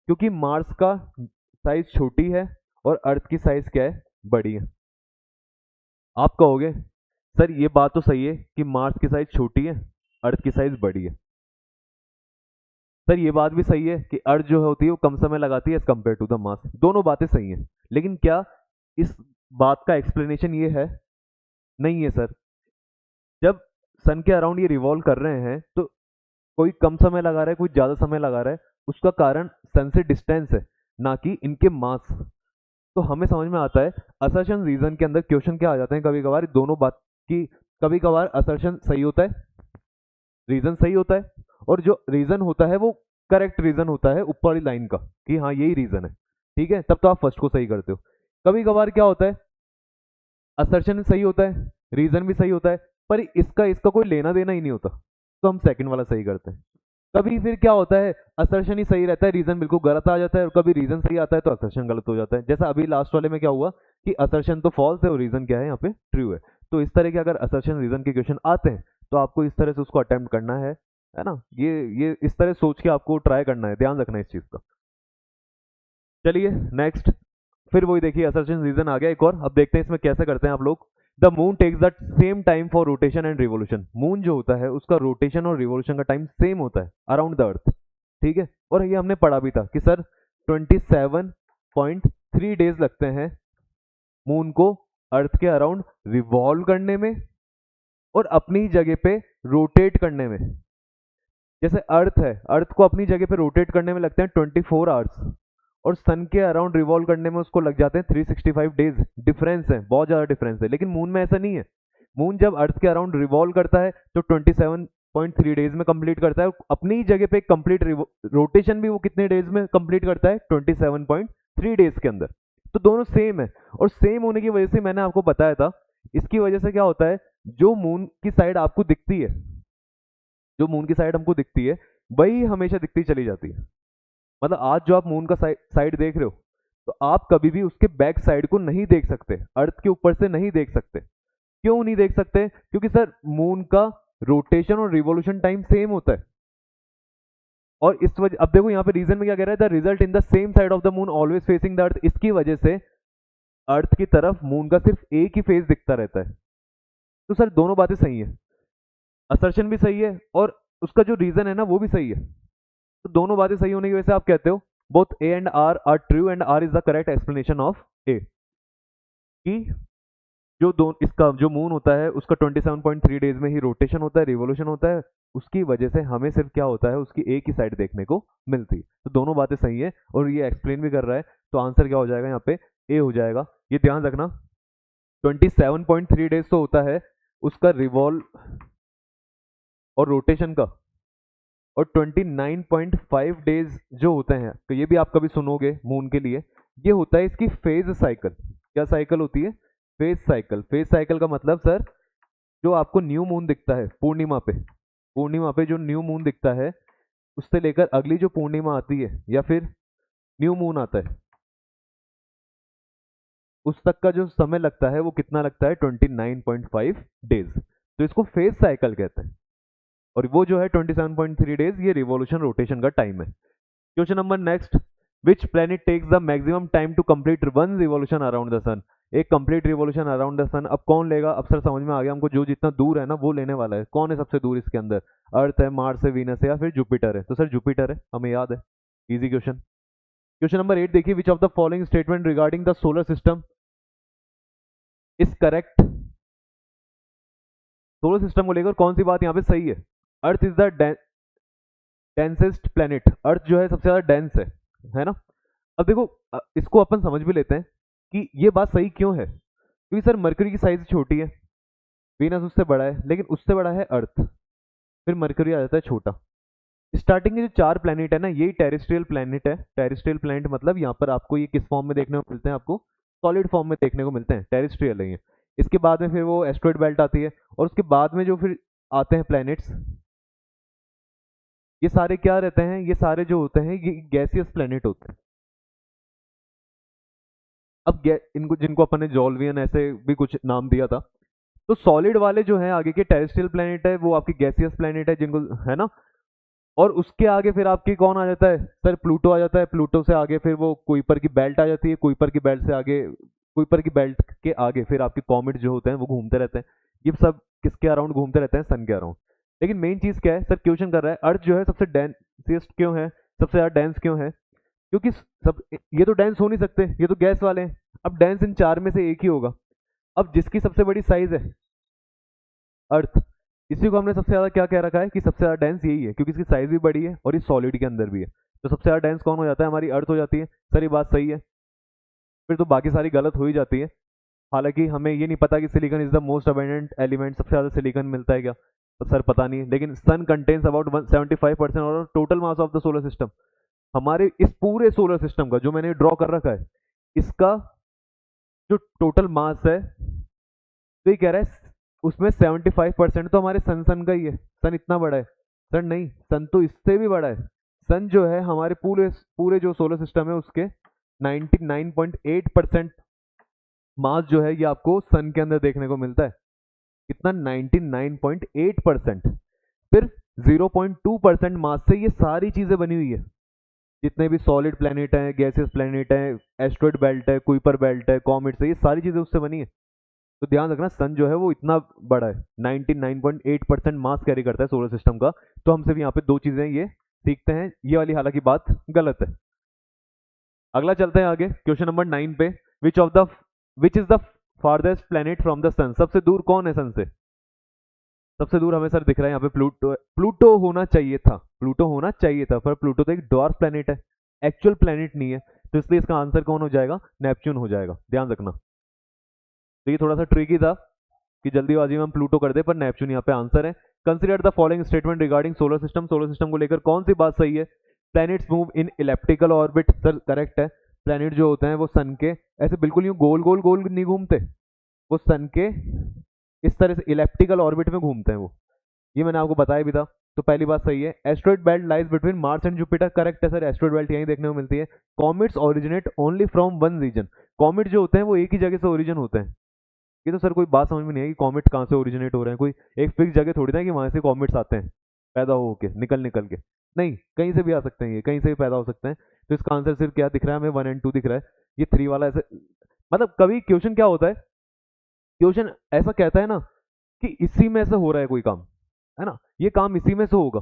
A: क्योंकि मार्स का साइज छोटी है और अर्थ की साइज क्या है, बड़ी है। आप कहोगे सर ये बात तो सही है कि मार्स की साइज छोटी है, अर्थ की साइज बड़ी है। सर ये बात भी सही है कि अर्थ जो होती है वो कम समय लगाती है as compare to the mass. दोनों बातें सही हैं, लेकिन क्या इस बात का एक्सप्लेनेशन ये है? नहीं है सर। जब सन के अराउंड ये रिवॉल्व कर रहे हैं तो कोई कम समय लगा रहा है, कोई ज्यादा समय लगा रहा है, उसका कारण सन से डिस्टेंस है, ना कि इनके मास। तो हमें समझ में आता है असर्शन रीजन के अंदर क्वेश्चन क्या आ जाते हैं कभी कभार दोनों बात की। कभी कभार असर्शन सही होता है, रीजन सही होता है, और जो रीजन होता है वो करेक्ट रीजन होता है ऊपर वाली लाइन का कि हाँ यही रीजन है, ठीक है, तब तो आप फर्स्ट को सही करते हो। कभी कभार क्या होता है, असर्शन सही होता है, रीजन भी सही होता है, पर इसका इसका कोई लेना देना ही नहीं होता, तो हम सेकंड वाला सही करते हैं। कभी फिर क्या होता है, असर्शन ही सही रहता है, रीजन बिल्कुल गलत आ जाता है, और कभी रीजन सही आता है तो असर्शन गलत हो जाता है। जैसा अभी लास्ट वाले में क्या हुआ कि असर्शन तो फॉल्स है और रीजन क्या है यहाँ पे ट्रू है। तो इस तरह के अगर असर्शन रीजन के क्वेश्चन आते हैं तो आपको इस तरह से उसको अटेम्प्ट करना है ना, ये इस तरह सोच के आपको ट्राई करना है, ध्यान रखना है इस चीज का। चलिए नेक्स्ट, फिर वही देखिए असर्शन रीजन आ गया एक और। अब देखते हैं इसमें कैसे करते हैं आप लोग। The moon takes the same time for rotation and revolution. Moon जो होता है उसका रोटेशन और रिवोल्यूशन का टाइम सेम होता है अराउंड द अर्थ, ठीक है। और ये हमने पढ़ा भी था कि सर 27.3 डेज लगते हैं मून को अर्थ के अराउंड रिवॉल्व करने में और अपनी जगह पे रोटेट करने में। जैसे अर्थ है, अर्थ को अपनी जगह पे रोटेट करने में लगते हैं 24 आवर्स और सन के अराउंड रिवॉल्व करने में उसको लग जाते हैं 365 डेज। डिफरेंस है, बहुत ज्यादा डिफरेंस है। लेकिन मून में ऐसा नहीं है। मून जब अर्थ के अराउंड रिवॉल्व करता है तो 27.3 डेज में कंप्लीट करता है, अपनी जगह पे कंप्लीट रोटेशन भी वो कितने डेज में कंप्लीट करता है, 27.3 डेज के अंदर। तो दोनों सेम है, और सेम होने की वजह से मैंने आपको बताया था, इसकी वजह से क्या होता है, जो मून की साइड आपको दिखती है, जो मून की साइड हमको दिखती है वही हमेशा दिखती चली जाती है। मतलब आज जो आप मून का साइड देख रहे हो तो आप कभी भी उसके बैक साइड को नहीं देख सकते, अर्थ के ऊपर से नहीं देख सकते। क्यों नहीं देख सकते? क्योंकि सर मून का रोटेशन और रिवोल्यूशन टाइम सेम होता है। और इस वजह, अब देखो यहाँ पे रीजन में क्या कह रहा है, the result in the same side of the moon always facing the earth. इसकी वजह से अर्थ की तरफ मून का सिर्फ एक ही फेस दिखता रहता है। तो सर दोनों बातें सही है, असर्शन भी सही है और उसका जो रीजन है ना वो भी सही है। तो दोनों बातें सही होने की वजह से आप कहते हो both A and R true and R is the correct explanation of A, कि जो दो इसका जो मून होता है उसका 27.3 डेज में ही रोटेशन होता है, रिवोल्यूशन होता है, उसकी वजह से हमें सिर्फ क्या होता है, उसकी एक ही साइड देखने को मिलती है। तो दोनों बातें सही है और ये एक्सप्लेन भी कर रहा है, तो आंसर क्या हो जाएगा यहाँ पे, ए हो जाएगा। ये ध्यान रखना 27.3 डेज तो होता है उसका रिवॉल्व और रोटेशन का, और 29.5 डेज जो होते हैं, तो ये भी आप कभी सुनोगे मून के लिए, ये होता है इसकी फेज साइकिल। क्या साइकिल होती है, फेज साइकिल। फेज साइकिल का मतलब सर, जो आपको न्यू मून दिखता है पूर्णिमा पे, पूर्णिमा पे जो न्यू मून दिखता है, उससे लेकर अगली जो पूर्णिमा आती है या फिर न्यू मून आता है, उस तक का जो समय लगता है वो कितना लगता है, 29.5 डेज। तो इसको फेज साइकिल कहते हैं, और वो जो है 27.3 डेज, ये रिवॉल्यूशन रोटेशन का टाइम है। Question number next, which planet takes the maximum time to complete one revolution around the sun. एक complete revolution around the sun अब कौन लेगा, अब सर समझ में आ गया हमको, जो जितना दूर है ना वो लेने वाला है। कौन है सबसे दूर इसके अंदर, अर्थ है, मार्स है, वीनस है, या फिर जुपिटर है। तो सर जुपिटर है, हमें याद है, इजी क्वेश्चन। क्वेश्चन नंबर 8 देखिए, which of the following statement regarding the solar system is correct. Solar system को लेकर कौन सी बात यहाँ पे सही है। Earth is the densest planet, Earth जो है सबसे ज्यादा डेंस है ना। अब देखो इसको अपन समझ भी लेते हैं कि ये बात सही क्यों है, क्योंकि सर मरकरी की साइज छोटी है, वीनस उससे बड़ा है, लेकिन उससे बड़ा है अर्थ, फिर मरकरी आ जाता है छोटा। स्टार्टिंग के जो 4 प्लेनेट है ना, यही टेरेस्ट्रियल प्लेनेट है। टेरेस्ट्रियल प्लेनेट मतलब यहाँ पर आपको ये किस फॉर्म में देखने को मिलते हैं, आपको सॉलिड फॉर्म में देखने को मिलते हैं, टेरेस्ट्रियल है ये। इसके बाद में फिर वो एस्ट्रॉइड बेल्ट आती है, और उसके बाद में जो फिर आते हैं प्लैनेट्स, ये सारे क्या रहते हैं, ये सारे जो होते हैं ये गैसियस प्लैनेट होते हैं। अब इनको जिनको अपन ने जॉल्वियन ऐसे भी कुछ नाम दिया था, तो सॉलिड वाले जो है आगे के टेरेस्ट्रियल प्लैनेट है, वो आपकी गैसियस प्लैनेट है जिनको, है ना। और उसके आगे फिर आपकी कौन आ जाता है सर, प्लूटो आ जाता है। प्लूटो से आगे फिर वो कुइपर की बेल्ट आ जाती है, कुइपर की बेल्ट से आगे, कुइपर की बेल्ट के आगे फिर आपके कॉमेट जो होते हैं वो घूमते रहते हैं। ये सब किसके अराउंड घूमते रहते हैं, सन के अराउंड। लेकिन मेन चीज क्या है सर, क्वेश्चन कर रहा है अर्थ जो है सबसे डेंसियस्ट क्यों है, सबसे ज्यादा डेंस क्यों है, क्योंकि सब ये तो डेंस हो नहीं सकते, ये तो गैस वाले हैं। अब डेंस इन 4 में से एक ही होगा। अब जिसकी सबसे बड़ी साइज है अर्थ, इसी को हमने सबसे ज्यादा क्या कह रखा है कि सबसे ज्यादा डेंस यही है, क्योंकि इसकी साइज भी बड़ी है और ये सॉलिड के अंदर भी है। तो सबसे ज्यादा डेंस कौन हो जाता है, हमारी अर्थ हो जाती है। सर ये बात सही है, फिर तो बाकी सारी गलत हो ही जाती है। हालांकि हमें ये नहीं पता कि silicon is the most abundant element, सबसे ज्यादा सिलिकॉन मिलता है क्या, तो सर पता नहीं, लेकिन सन कंटेन्स अबाउट 75% और total mass of the solar system. हमारे इस पूरे सोलर सिस्टम का जो मैंने ड्रॉ कर रखा है, इसका जो टोटल मास है, तो ये कह रहा है उसमें 75% तो हमारे सन का ही है। सन इतना बड़ा है, सर नहीं, सन तो इससे भी बड़ा है। सन जो है हमारे पूरे पूरे जो सोलर सिस्टम है उसके 99.8% मास जो है ये आपको सन के अंदर देखने को मिलता है। कितना, 99.8%। सिर्फ 0.2% मास से ये सारी चीजें बनी हुई है। जितने भी सॉलिड प्लेनेट हैं, गैसेस प्लेनेट हैं, एस्ट्रॉइड बेल्ट है, कुइपर बेल्ट है, कॉमेट्स है, ये सारी चीजें उससे बनी है। तो ध्यान रखना सन जो है वो इतना बड़ा है, 99.8% मास कैरी करता है सोलर सिस्टम का। तो हम सिर्फ यहाँ पे 2 चीजें ये सीखते हैं, ये वाली हालांकि बात गलत है। अगला चलते हैं आगे, क्वेश्चन नंबर 9 पे, which is the farthest planet from the sun. सबसे दूर कौन है सन से, सबसे दूर हमें सर दिख रहा है यहाँ पे प्लूटो। प्लूटो होना चाहिए था, प्लूटो होना चाहिए था, पर प्लूटो तो एक डॉर्फ प्लेनेट है, एक्चुअल प्लेनेट नहीं है। तो इसलिए इसका आंसर कौन हो जाएगा, नेपच्यून हो जाएगा, ध्यान रखना। तो ये थोड़ा सा ट्रिकी था कि जल्दीबाजी में हम प्लूटो कर दे, पर नेपच्यून यहाँ पे आंसर है। Consider the following statement regarding solar system. Solar system को लेकर कौन सी बात सही है। Planets move in elliptical orbit, sir correct है। प्लैनेट जो होते हैं वो सन के ऐसे बिल्कुल यूं गोल गोल गोल नहीं घूमते, वो सन के इस तरह से इलेप्टिकल ऑर्बिट में घूमते हैं वो, ये मैंने आपको बताया भी था। तो पहली बात सही है। Asteroid belt lies between Mars and Jupiter, correct है सर, एस्ट्रॉइड बेल्ट यहीं देखने को मिलती है। Comets originate only from one region, comet जो होते हैं वो एक ही जगह से ओरिजिन होते हैं। ये तो सर कोई बात समझ में नहीं है कि कॉमेट कहाँ से ओरिजिनेट हो रहे हैं, कोई एक फिक्स जगह थोड़ी ना कि वहां से कॉमेट्स आते हैं पैदा होके निकल निकल के, नहीं, कहीं से भी आ सकते हैं, ये कहीं से भी पैदा हो सकते हैं। तो इसका आंसर सिर्फ क्या दिख रहा है हमें, 1 और 2 दिख रहा है। ये 3 वाला ऐसे, मतलब कभी क्वेश्चन क्या होता है, क्वेश्चन ऐसा कहता है ना कि इसी में से हो रहा है कोई काम, है ना, ये काम इसी में से होगा।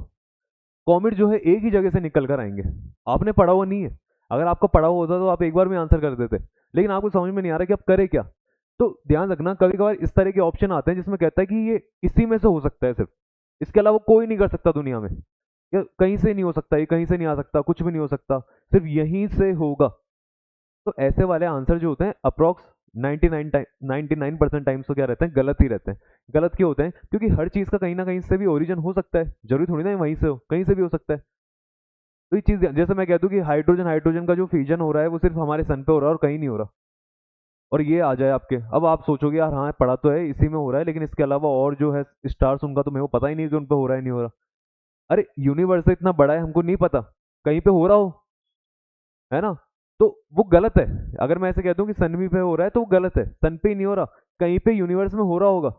A: कॉमेट जो है एक ही जगह से निकल कर आएंगे, आपने पढ़ा हुआ नहीं है। अगर आपको पढ़ा हुआ होता तो आप एक बार में आंसर कर देते, लेकिन आपको समझ में नहीं आ रहा कि आप करें क्या। तो ध्यान रखना, कभी कभार इस तरह के ऑप्शन आते हैं जिसमें कहता है कि ये इसी में से हो सकता है सिर्फ, इसके अलावा कोई नहीं कर सकता दुनिया में, या कहीं से नहीं हो सकता, ये कहीं से नहीं आ सकता, कुछ भी नहीं हो सकता, सिर्फ यहीं से होगा। तो ऐसे वाले आंसर जो होते हैं अप्रोक्स 99% टाइम्स तो क्या रहते हैं, गलत ही रहते हैं। गलत क्यों होते हैं? क्योंकि हर चीज का कहीं ना कहीं से भी ओरिजिन हो सकता है, जरूरी थोड़ी ना वहीं से हो, कहीं से भी हो सकता है। तो ये चीज, जैसे मैं कह दूं कि हाइड्रोजन हाइड्रोजन का जो फ्यूजन हो रहा है वो सिर्फ हमारे सन पे हो रहा है और कहीं नहीं हो रहा, और ये आ जाए आपके, अब आप सोचोगे यार हाँ पढ़ा तो है इसी में हो रहा है, लेकिन इसके अलावा और जो है स्टार्स उनका तो मेरे को पता ही नहीं कि उन पे हो रहा है नहीं हो रहा। अरे यूनिवर्स इतना बड़ा है, हमको नहीं पता कहीं पे हो रहा हो, है ना? तो वो गलत है। अगर मैं ऐसे कहता हूँ कि सन भी पे हो रहा है तो वो गलत है, सन पे ही नहीं हो रहा, कहीं पे यूनिवर्स में हो रहा होगा।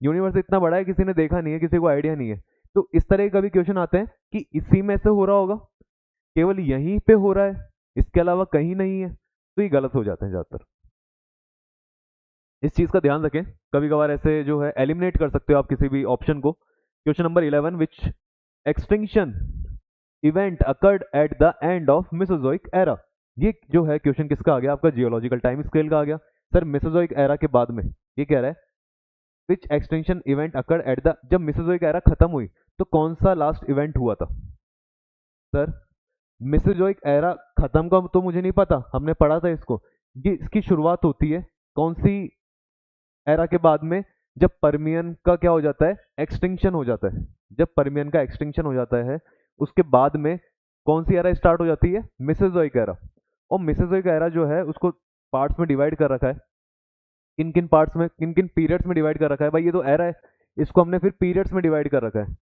A: यूनिवर्स इतना बड़ा है, किसी ने देखा नहीं है, किसी को आइडिया नहीं है। तो इस तरह के कभी क्वेश्चन आते हैं कि इसी में से हो रहा होगा, केवल यहीं पे हो रहा है, इसके अलावा कहीं नहीं है, तो ये गलत हो जाते हैं ज्यादातर। इस चीज का ध्यान रखें, कभी कभार ऐसे जो है एलिमिनेट कर सकते हो आप किसी भी ऑप्शन को। Question number 11, which extinction event occurred at the end of Mesozoic era. ये जो है क्वेश्चन किसका आ गया, आपका जियोलॉजिकल टाइम स्केल का आ गया। सर मेसोजोइक एरा के बाद में ये कह रहा है which extinction event occurred at the, जब मेसोजोइक एरा खत्म हुई तो कौन सा लास्ट इवेंट हुआ था? सर मेसोजोइक एरा खत्म का तो मुझे नहीं पता, हमने पढ़ा था इसको। ये इसकी शुरुआत होती है कौन सी एरा के बाद में? जब परमियन का क्या हो जाता है, एक्सटिंक्शन हो जाता है। जब परमियन का एक्सटिंक्शन हो जाता है उसके बाद में कौन सी एरा स्टार्ट हो जाती है? Mesozoic era. और मेसोजोइक एरा जो है उसको पार्ट्स में डिवाइड कर रखा है, किन किन पार्ट्स में, किन किन पीरियड्स में डिवाइड कर रखा है? भाई ये तो एरा है, इसको हमने फिर पीरियड्स में डिवाइड कर रखा है।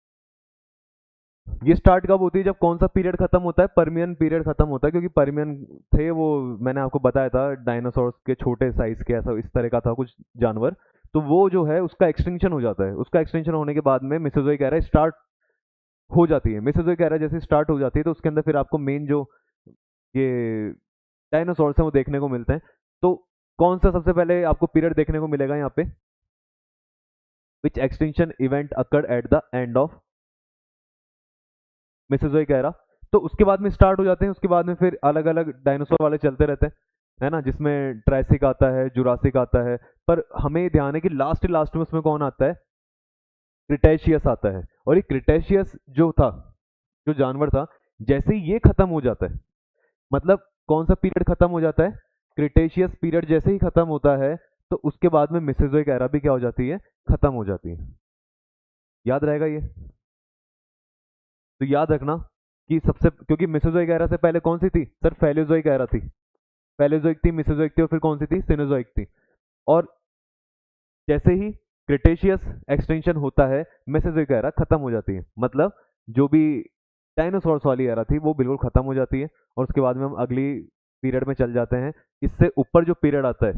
A: ये स्टार्ट कब होती है? जब कौन सा पीरियड खत्म होता है? परमियन पीरियड खत्म होता है, क्योंकि परमियन थे वो, मैंने आपको बताया था डायनासोर्स के छोटे साइज के, ऐसा इस तरह का था कुछ जानवर। तो वो जो है उसका एक्सटिंक्शन हो जाता है, उसका एक्सटिंक्शन होने के बाद में मेसोजोइक एरा स्टार्ट हो जाती है। मेसोजोइक एरा जैसे स्टार्ट हो जाती है तो उसके अंदर फिर आपको मेन जो ये डायनासोर्स हैं वो देखने को मिलते हैं। तो कौन सा सबसे पहले आपको पीरियड देखने को मिलेगा यहाँ पे? Which extinction event occurred at the end of Mesozoic era. तो उसके बाद में स्टार्ट हो जाते हैं, उसके बाद में फिर अलग अलग डायनासोर वाले चलते रहते हैं, है ना, जिसमें ट्रायसिक आता है, जुरासिक आता है। पर हमें ध्यान है कि लास्ट लास्ट में उसमें कौन आता है? क्रिटेशियस आता है। और ये क्रिटेशियस जो था, जो जानवर था, जैसे ही ये खत्म हो जाता है, मतलब कौन सा पीरियड खत्म हो जाता है? क्रिटेशियस पीरियड जैसे ही खत्म होता है तो उसके बाद में मेसोजोइक एरा भी क्या हो जाती है? खत्म हो जाती है। याद रहेगा ये? तो याद रखना कि सबसे, क्योंकि मेसोजोइक एरा से पहले कौन सी थी? सर पैलेयोजोइक एरा थी। पैलेयोजोइक थी, मेसोजोइक थी, और फिर कौन सी थी? सिनोजोइक थी। और जैसे ही क्रिटेशियस एक्सटेंशन होता है मेसोजोइक एरा खत्म हो जाती है, मतलब जो भी डायनासोर्स वाली एरा थी वो बिल्कुल खत्म हो जाती है, और उसके बाद में हम अगली पीरियड में चल जाते हैं। इससे ऊपर जो पीरियड आता है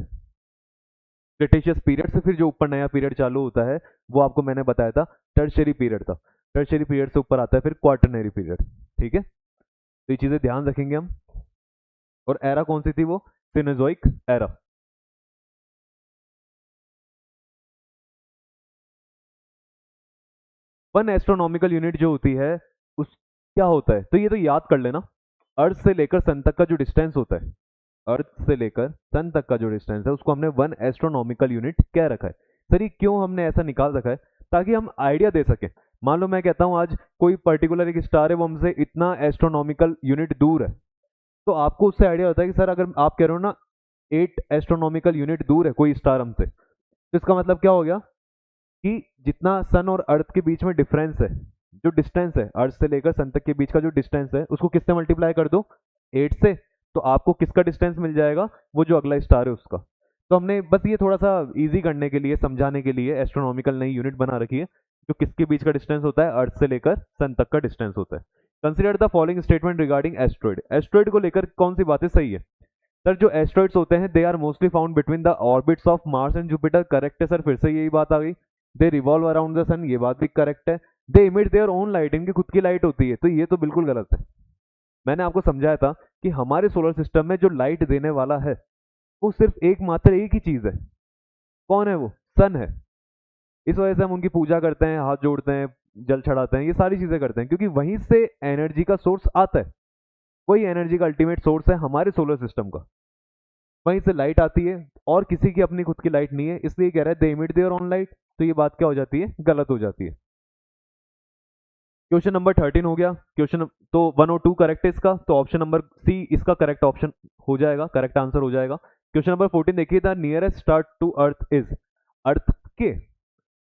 A: क्रिटेशियस पीरियड से, फिर जो ऊपर नया पीरियड चालू होता है वो आपको मैंने बताया था टर्शियरी पीरियड था। टर्शियरी पीरियड से ऊपर आता है फिर क्वार्टरनरी पीरियड। ठीक है, तो ये चीजें ध्यान रखेंगे हम। और एरा कौन सी थी? वो Cenozoic era. One astronomical unit जो होती है उस क्या होता है, तो ये तो याद कर लेना। अर्थ से लेकर सन तक का जो डिस्टेंस होता है, अर्थ से लेकर सन तक का जो डिस्टेंस है उसको हमने वन एस्ट्रोनॉमिकल यूनिट कह रखा है। सर ये क्यों हमने ऐसा निकाल रखा है? ताकि हम आइडिया दे सकें। मान लो मैं कहता हूं आज कोई पर्टिकुलर एक स्टार है वो हमसे इतना एस्ट्रोनॉमिकल यूनिट दूर है, तो आपको उससे आइडिया होता है कि सर अगर आप कह रहे हो ना 8 एस्ट्रोनॉमिकल यूनिट दूर है कोई स्टार हमसे, तो इसका मतलब क्या हो गया कि जितना सन और अर्थ के बीच में डिफरेंस है, जो डिस्टेंस है अर्थ से लेकर सन तक के बीच का जो डिस्टेंस है उसको किससे मल्टीप्लाई कर दो? 8 से। तो आपको किसका डिस्टेंस मिल जाएगा? वो जो अगला स्टार है उसका। तो हमने बस ये थोड़ा सा इजी करने के लिए, समझाने के लिए एस्ट्रोनॉमिकल नई यूनिट बना रखी है, जो किसके बीच का डिस्टेंस होता है? अर्थ से लेकर सन तक का डिस्टेंस होता है। Consider the following statement regarding asteroid. Asteroid को लेकर कौन सी बातें सही है? सर जो एस्ट्रॉइड्स होते हैं they are mostly found between the orbits of Mars and Jupiter. Correct है सर, फिर से यही बात आ गई। They revolve around the sun, ये बात भी करेक्ट है। They emit their own light, इनकी खुद की लाइट होती है, तो ये तो बिल्कुल गलत है। मैंने आपको समझाया था कि हमारे सोलर सिस्टम में जो लाइट देने वाला है वो सिर्फ एकमात्र एक ही चीज है। कौन है वो? सन है। इस वजह से हम उनकी पूजा करते हैं, हाथ जोड़ते हैं, जल चढ़ाते हैं, ये सारी चीजें करते हैं, क्योंकि वहीं से एनर्जी का सोर्स आता है। वही एनर्जी का अल्टीमेट सोर्स है हमारे सोलर सिस्टम का, वहीं से लाइट आती है और किसी की अपनी खुद की लाइट नहीं है, इसलिए कह रहा है they emit their own light. तो ये बात क्या हो जाती है, गलत हो जाती है। क्वेश्चन नंबर 13 हो गया। क्वेश्चन तो 1 और 2 करेक्ट है इसका, तो ऑप्शन नंबर सी इसका करेक्ट ऑप्शन हो जाएगा, करेक्ट आंसर हो जाएगा। क्वेश्चन नंबर 14 देखिए, the nearest star to earth is, earth के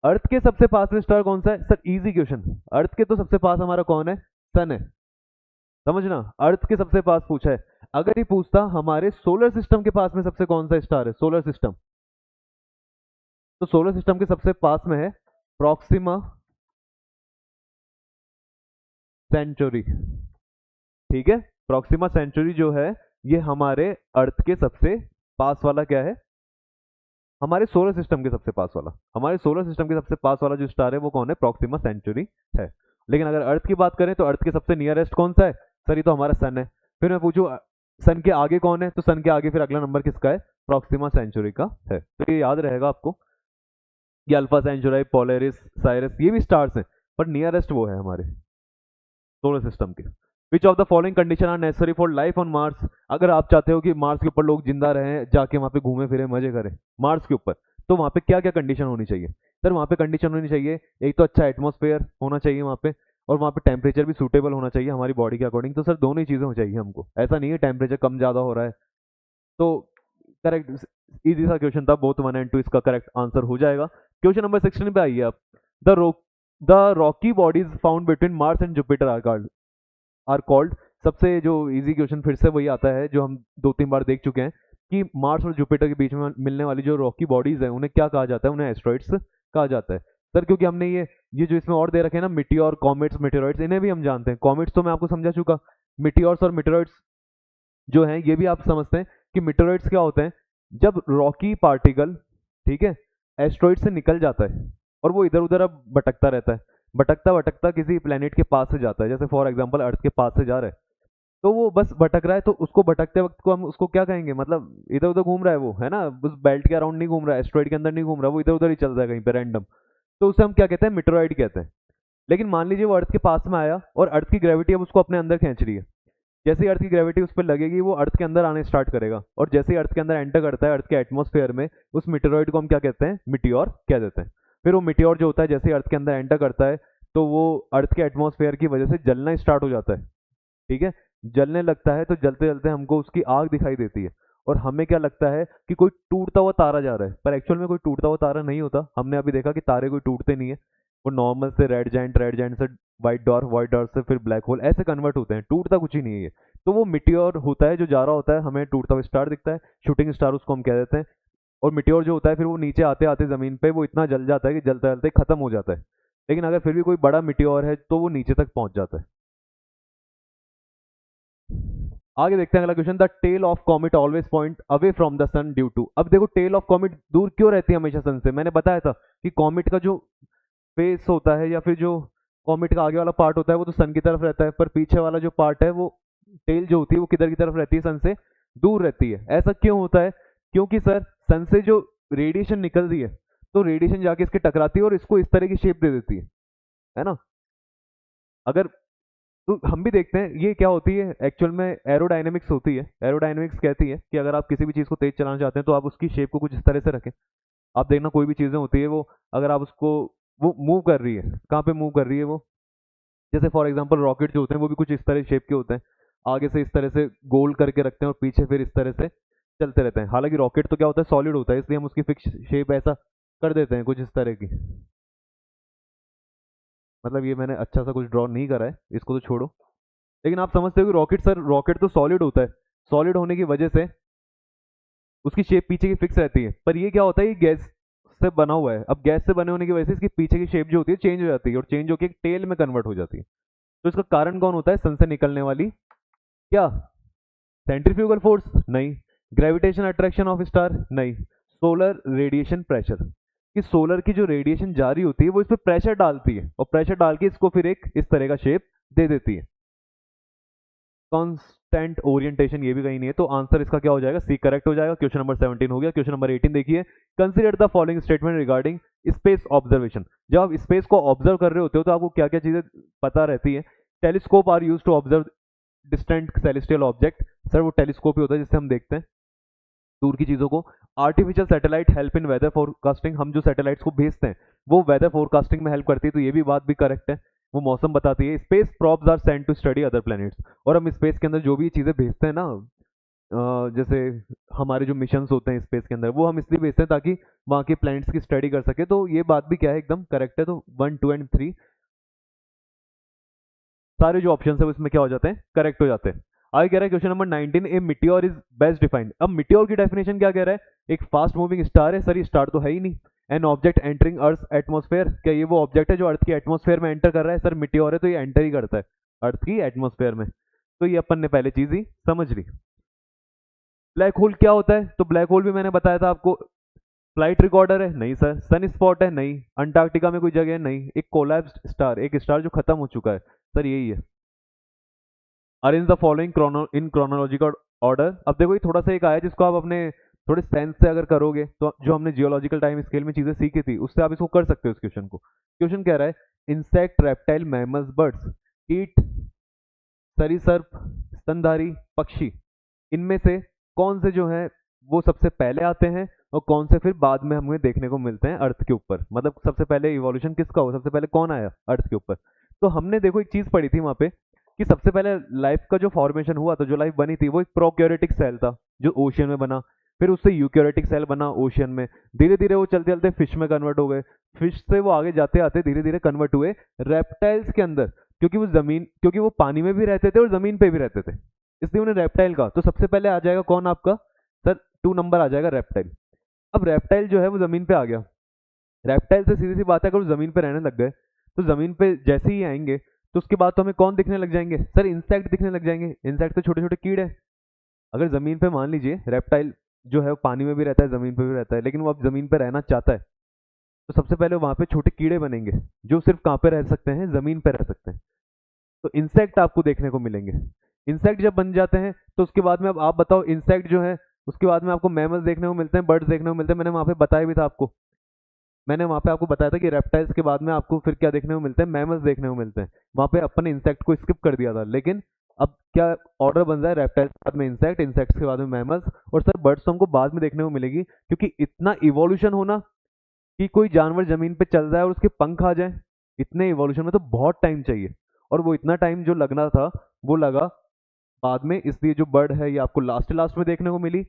A: अर्थ के सबसे पास में स्टार कौन सा है? सर इजी क्वेश्चन, अर्थ के तो सबसे पास हमारा कौन है? सन है। समझना, अर्थ के सबसे पास पूछा है। अगर ये पूछता हमारे सोलर सिस्टम के पास में सबसे कौन सा स्टार है, सोलर सिस्टम, तो सोलर सिस्टम के सबसे पास में है प्रॉक्सिमा सेंचुरी। ठीक है, प्रॉक्सिमा सेंचुरी जो है ये हमारे अर्थ के सबसे पास वाला क्या है, हमारे सोलर सिस्टम के सबसे पास वाला, हमारे सोलर सिस्टम के सबसे पास वाला जो स्टार है वो कौन है? प्रॉक्सिमा सेंचुरी है। लेकिन अगर अर्थ की बात करें तो अर्थ के सबसे नियरेस्ट कौन सा है? सर ये तो हमारा सन है। फिर मैं पूछूं सन के आगे कौन है, तो सन के आगे फिर अगला नंबर किसका है? प्रॉक्सिमा सेंचुरी का है। तो ये याद रहेगा आपको, ये अल्फा सेंचुरी, पोलरिस, साइरस, ये भी स्टार्स हैं, पर नियरेस्ट वो है हमारे सोलर सिस्टम के। Which of the following condition are necessary for life on Mars? अगर आप चाहते हो कि मार्स के ऊपर लोग जिंदा रहें, जाके वहां पे घूमे फिरे मजे करें मार्स के ऊपर, तो वहां पे क्या क्या कंडीशन होनी चाहिए? सर वहां पे कंडीशन होनी चाहिए, एक तो अच्छा एटमॉस्फेयर होना चाहिए वहां पे, और वहां पे टेम्परेचर भी सूटेबल होना चाहिए हमारी बॉडी के अकॉर्डिंग। तो सर दोनों ही चीजें हो चाहिए हमको, ऐसा नहीं है टेम्परेचर कम ज्यादा हो रहा है। तो करेक्ट, इजी सा क्वेश्चन था, बोथ 1 एंड 2 इसका करेक्ट आंसर हो जाएगा। क्वेश्चन नंबर 16 पे आइए आप। The the rocky bodies found between Mars and Jupiter are called, सबसे जो इजी क्वेश्चन फिर से वही आता है जो हम 2-3 बार देख चुके हैं, कि मार्स और जुपिटर के बीच में मिलने वाली जो रॉकी बॉडीज है उन्हें क्या कहा जाता है? उन्हें एस्ट्रॉइड्स कहा जाता है। सर क्योंकि हमने ये जो इसमें और दे रखे हैं ना, मिटियोर, कॉमेट्स, मेटेरॉइड्स, इन्हें भी हम जानते हैं। कॉमेट्स तो मैं आपको समझा चुका, मिटियोर्स और मेटेरॉइड्स जो हैं ये भी आप समझते हैं कि मेटेरॉइड्स क्या होते हैं? जब रॉकी पार्टिकल, ठीक है, एस्ट्रॉइड से निकल जाता है और वो इधर उधर अब भटकता रहता है, भटकता भटकता किसी प्लेनेट के पास से जाता है, जैसे फॉर एग्जांपल अर्थ के पास से जा रहा है, तो वो बस भटक रहा है, तो उसको भटकते वक्त को हम उसको क्या कहेंगे? मतलब इधर उधर घूम रहा है वो, है ना, उस बेल्ट के अराउंड नहीं घूम रहा है, एस्ट्रॉइड के अंदर नहीं घूम रहा, वो इधर उधर ही चल रहा है कहीं पे रैंडम, तो उसे हम क्या कहते हैं? मेटेरॉइड कहते हैं। लेकिन मान लीजिए वो अर्थ के पास में आया और अर्थ की ग्रेविटी अब उसको अपने अंदर खींच रही है, जैसे ही अर्थ की ग्रेविटी उस पर लगेगी वो अर्थ के अंदर आने स्टार्ट करेगा, और जैसे ही अर्थ के अंदर एंटर करता है अर्थ के एटमॉस्फेयर में, उस मिटेरॉइड को हम क्या कहते हैं? मिटियोर कह देते हैं। फिर वो मिटियोर जो होता है जैसे ही अर्थ के अंदर एंटर करता है तो वो अर्थ के एटमॉस्फेयर की वजह से जलना स्टार्ट हो जाता है। ठीक है, जलने लगता है तो जलते जलते हमको उसकी आग दिखाई देती है, और हमें क्या लगता है कि कोई टूटता हुआ तारा जा रहा है, पर एक्चुअल में कोई टूटता हुआ तारा नहीं होता। हमने अभी देखा कि तारे कोई टूटते नहीं है, वो नॉर्मल से रेड जाइंट से व्हाइट डॉर्फ से फिर ब्लैक होल ऐसे कन्वर्ट होते हैं, टूटता कुछ ही नहीं है ये। तो वो मिटियोर होता है जो जा रहा होता है, हमें टूटता हुआ स्टार दिखता है, शूटिंग स्टार उसको हम कह देते हैं। और मिटियोर जो होता है फिर वो नीचे आते आते जमीन पे वो इतना जल जाता है कि जलते जलते खत्म हो जाता है। लेकिन अगर फिर भी कोई बड़ा मिटियोर है तो वो नीचे तक पहुंच जाता है। आगे देखते हैं अगला question, the tail of comet always point away from the sun due to. अब देखो टेल ऑफ कॉमेट दूर क्यों रहती है हमेशा सन से? मैंने बताया था कि कॉमेट का जो फेस होता है या फिर जो कॉमेट का आगे वाला पार्ट होता है वो तो सन की तरफ रहता है, पर पीछे वाला जो पार्ट है वो टेल जो होती है वो किधर की तरफ रहती है? सन से दूर रहती है। ऐसा क्यों होता है? क्योंकि सर सन से जो रेडिएशन निकल रही है तो रेडिएशन जाके इसके टकराती है और इसको इस तरह की शेप दे देती है ना। अगर तो हम भी देखते हैं ये क्या होती है एक्चुअल में, एरोडायनेमिक्स होती है। एरोडायनेमिक्स कहती है कि अगर आप किसी भी चीज़ को तेज चलाना चाहते हैं तो आप उसकी शेप को कुछ इस तरह से रखें। आप देखना कोई भी चीज़ें होती है वो, अगर आप उसको, वो मूव कर रही है, कहाँ पे मूव कर रही है वो, जैसे फॉर एग्जांपल रॉकेट जो होते हैं वो भी कुछ इस तरह शेप के होते हैं, आगे से इस तरह से गोल करके रखते हैं और पीछे फिर इस तरह से चलते रहते हैं। हालांकि रॉकेट तो क्या होता है? सॉलिड होता है, इसलिए हम उसकी फिक्स शेप ऐसा कर देते हैं कुछ इस तरह की। मतलब ये मैंने अच्छा सा कुछ ड्रॉ नहीं करा है, इसको तो छोड़ो। लेकिन आप समझते हो कि रॉकेट, सर रॉकेट तो सॉलिड होता है, सॉलिड होने की वजह से उसकी शेप पीछे की फिक्स रहती है, पर ये क्या होता है? ये गैस से बना हुआ है। अब गैस से बने होने की वजह से इसकी पीछे की शेप जो होती है चेंज हो जाती है, और चेंज होकर एक टेल में कन्वर्ट हो जाती है। तो इसका कारण कौन होता है? सन से निकलने वाली क्या? Centrifugal force? नहीं। Gravitation attraction of star? नहीं। सोलर रेडिएशन प्रेशर, कि सोलर की जो रेडिएशन जा रही होती है वो इस पर प्रेशर डालती है, और प्रेशर डाल के इसको फिर एक इस तरह का शेप दे देती है। कांस्टेंट ओरिएंटेशन ये भी कहीं नहीं है, तो आंसर इसका क्या हो जाएगा? सी करेक्ट हो जाएगा। क्वेश्चन नंबर 17 हो गया। क्वेश्चन नंबर 18 देखिए, consider the following statement regarding space observation. जब आप स्पेस को ऑब्जर्व कर रहे होते हो तो आपको क्या क्या चीजें पता रहती है? Telescope are use to observe distant celestial object, sir वो टेलीस्कोप ही होता है जिससे हम देखते हैं दूर की चीज़ों को। Artificial satellite help in weather forecasting, हम जो सैटेलाइट्स को भेजते हैं वो वेदर फोरकास्टिंग में हेल्प करती है, तो ये भी बात भी करेक्ट है, वो मौसम बताती है। Space probes are sent to study other planets, और हम स्पेस के अंदर जो भी चीज़ें भेजते हैं ना, जैसे हमारे जो मिशंस होते हैं स्पेस के अंदर, वो हम इसलिए भेजते हैं ताकि वहाँ के प्लैनेट्स की स्टडी कर सके, तो ये बात भी क्या है एकदम करेक्ट है। तो 1, 2 एंड 3 सारे जो ऑप्शन है वो इसमें क्या हो जाते हैं, करेक्ट हो जाते हैं। आगे कह रहा है question number 19, A Meteor is best defined. अब मिटियोर की डेफिनेशन क्या कह रहा है, एक फास्ट मूविंग स्टार है, सर ये स्टार तो है ही नहीं। An object entering earth atmosphere, क्या ये वो ऑब्जेक्ट है जो अर्थ की एटमोस्फेयर में एंटर कर रहा है, सर मिटियोर है तो ये एंटर ही करता है अर्थ की एटमोस्फेयर में, तो ये अपन ने पहले चीज ही समझ ली। ब्लैक होल क्या होता है, तो ब्लैक होल भी मैंने बताया था आपको, फ्लाइट रिकॉर्डर है नहीं सर, सन स्पॉट है नहीं, अंटार्कटिका में कोई जगह है नहीं, एक कोलैप्स्ड स्टार, एक स्टार जो खत्म हो चुका है, सर यही है। Arrange the following in chronological order. अब देखो ये थोड़ा सा एक आया जिसको आप अपने थोड़े सेंस से अगर करोगे तो जो हमने जियोलॉजिकल टाइम स्केल में चीजें सीखी थी उससे आप इसको कर सकते हो इस क्वेश्चन को। क्वेश्चन कह रहा है इंसेक्ट, रेप्टाइल, मैमल्स, बर्ड्स, कीट, सरीसृप, स्तनधारी, पक्षी, इनमें से कौन से जो है वो सबसे पहले आते हैं और कौन से फिर बाद में हमें देखने को मिलते हैं अर्थ के ऊपर, मतलब सबसे पहले इवोल्यूशन किसका हो, सबसे पहले कौन आया अर्थ के ऊपर। तो हमने देखो एक चीज पढ़ी थी वहां पे कि सबसे पहले लाइफ का जो फॉर्मेशन हुआ था, जो लाइफ बनी थी, वो एक प्रोक्योरेटिक सेल था जो ओशियन में बना, फिर उससे यूक्योरेटिक सेल बना ओशियन में, धीरे धीरे वो चलते चलते फिश में कन्वर्ट हो गए, फिश से वो आगे जाते आते धीरे धीरे कन्वर्ट हुए रेप्टाइल्स के अंदर, क्योंकि वो पानी में भी रहते थे और जमीन पे भी रहते थे, इसलिए उन्हें रेप्टाइल का। तो सबसे पहले आ जाएगा कौन आपका, सर 2 नंबर आ जाएगा रेप्टाइल। अब रेप्टाइल जो है वो जमीन पे आ गया, रेप्टाइल से सीधी सी बात है, अगर वो जमीन पे रहने लग गए तो जमीन पे जैसे ही आएंगे तो उसके बाद तो हमें कौन दिखने लग जाएंगे, सर इंसेक्ट दिखने लग जाएंगे। इंसेक्ट तो छोटे छोटे कीड़े। अगर जमीन पे मान लीजिए रेप्टाइल जो है वो पानी में भी रहता है जमीन पे भी रहता है, लेकिन वो अब जमीन पे रहना चाहता है, तो सबसे पहले वहां पे छोटे कीड़े बनेंगे जो सिर्फ कहाँ पे रह सकते हैं, जमीन पे रह सकते हैं, तो इंसेक्ट आपको देखने को मिलेंगे। इंसेक्ट जब बन जाते हैं तो उसके बाद में अब आप बताओ इंसेक्ट जो है उसके बाद में आपको मैमल्स देखने को मिलते हैं, बर्ड्स देखने को मिलते हैं, मैंने वहां पे बताया भी था आपको, मैंने वहां पे आपको बताया था कि रेप्टाइल्स के बाद में आपको फिर क्या देखने को मिलते हैं, मैमल्स देखने को मिलते हैं। वहां पे अपन ने इंसेक्ट को स्किप कर दिया था, लेकिन अब क्या ऑर्डर बन रहा है, रेप्टाइल्स के बाद में इंसेक्ट, इंसेक्ट्स के बाद में मैमल्स, और सर बर्ड्स तो हमको बाद में देखने को मिलेगी, क्योंकि इतना इवोल्यूशन होना कि कोई जानवर जमीन पे चल रहा है और उसके पंख आ जाए, इतने इवोल्यूशन में तो बहुत टाइम चाहिए, और वो इतना टाइम जो लगना था वो लगा बाद में, इसलिए जो बर्ड है ये आपको लास्ट लास्ट में देखने को मिली।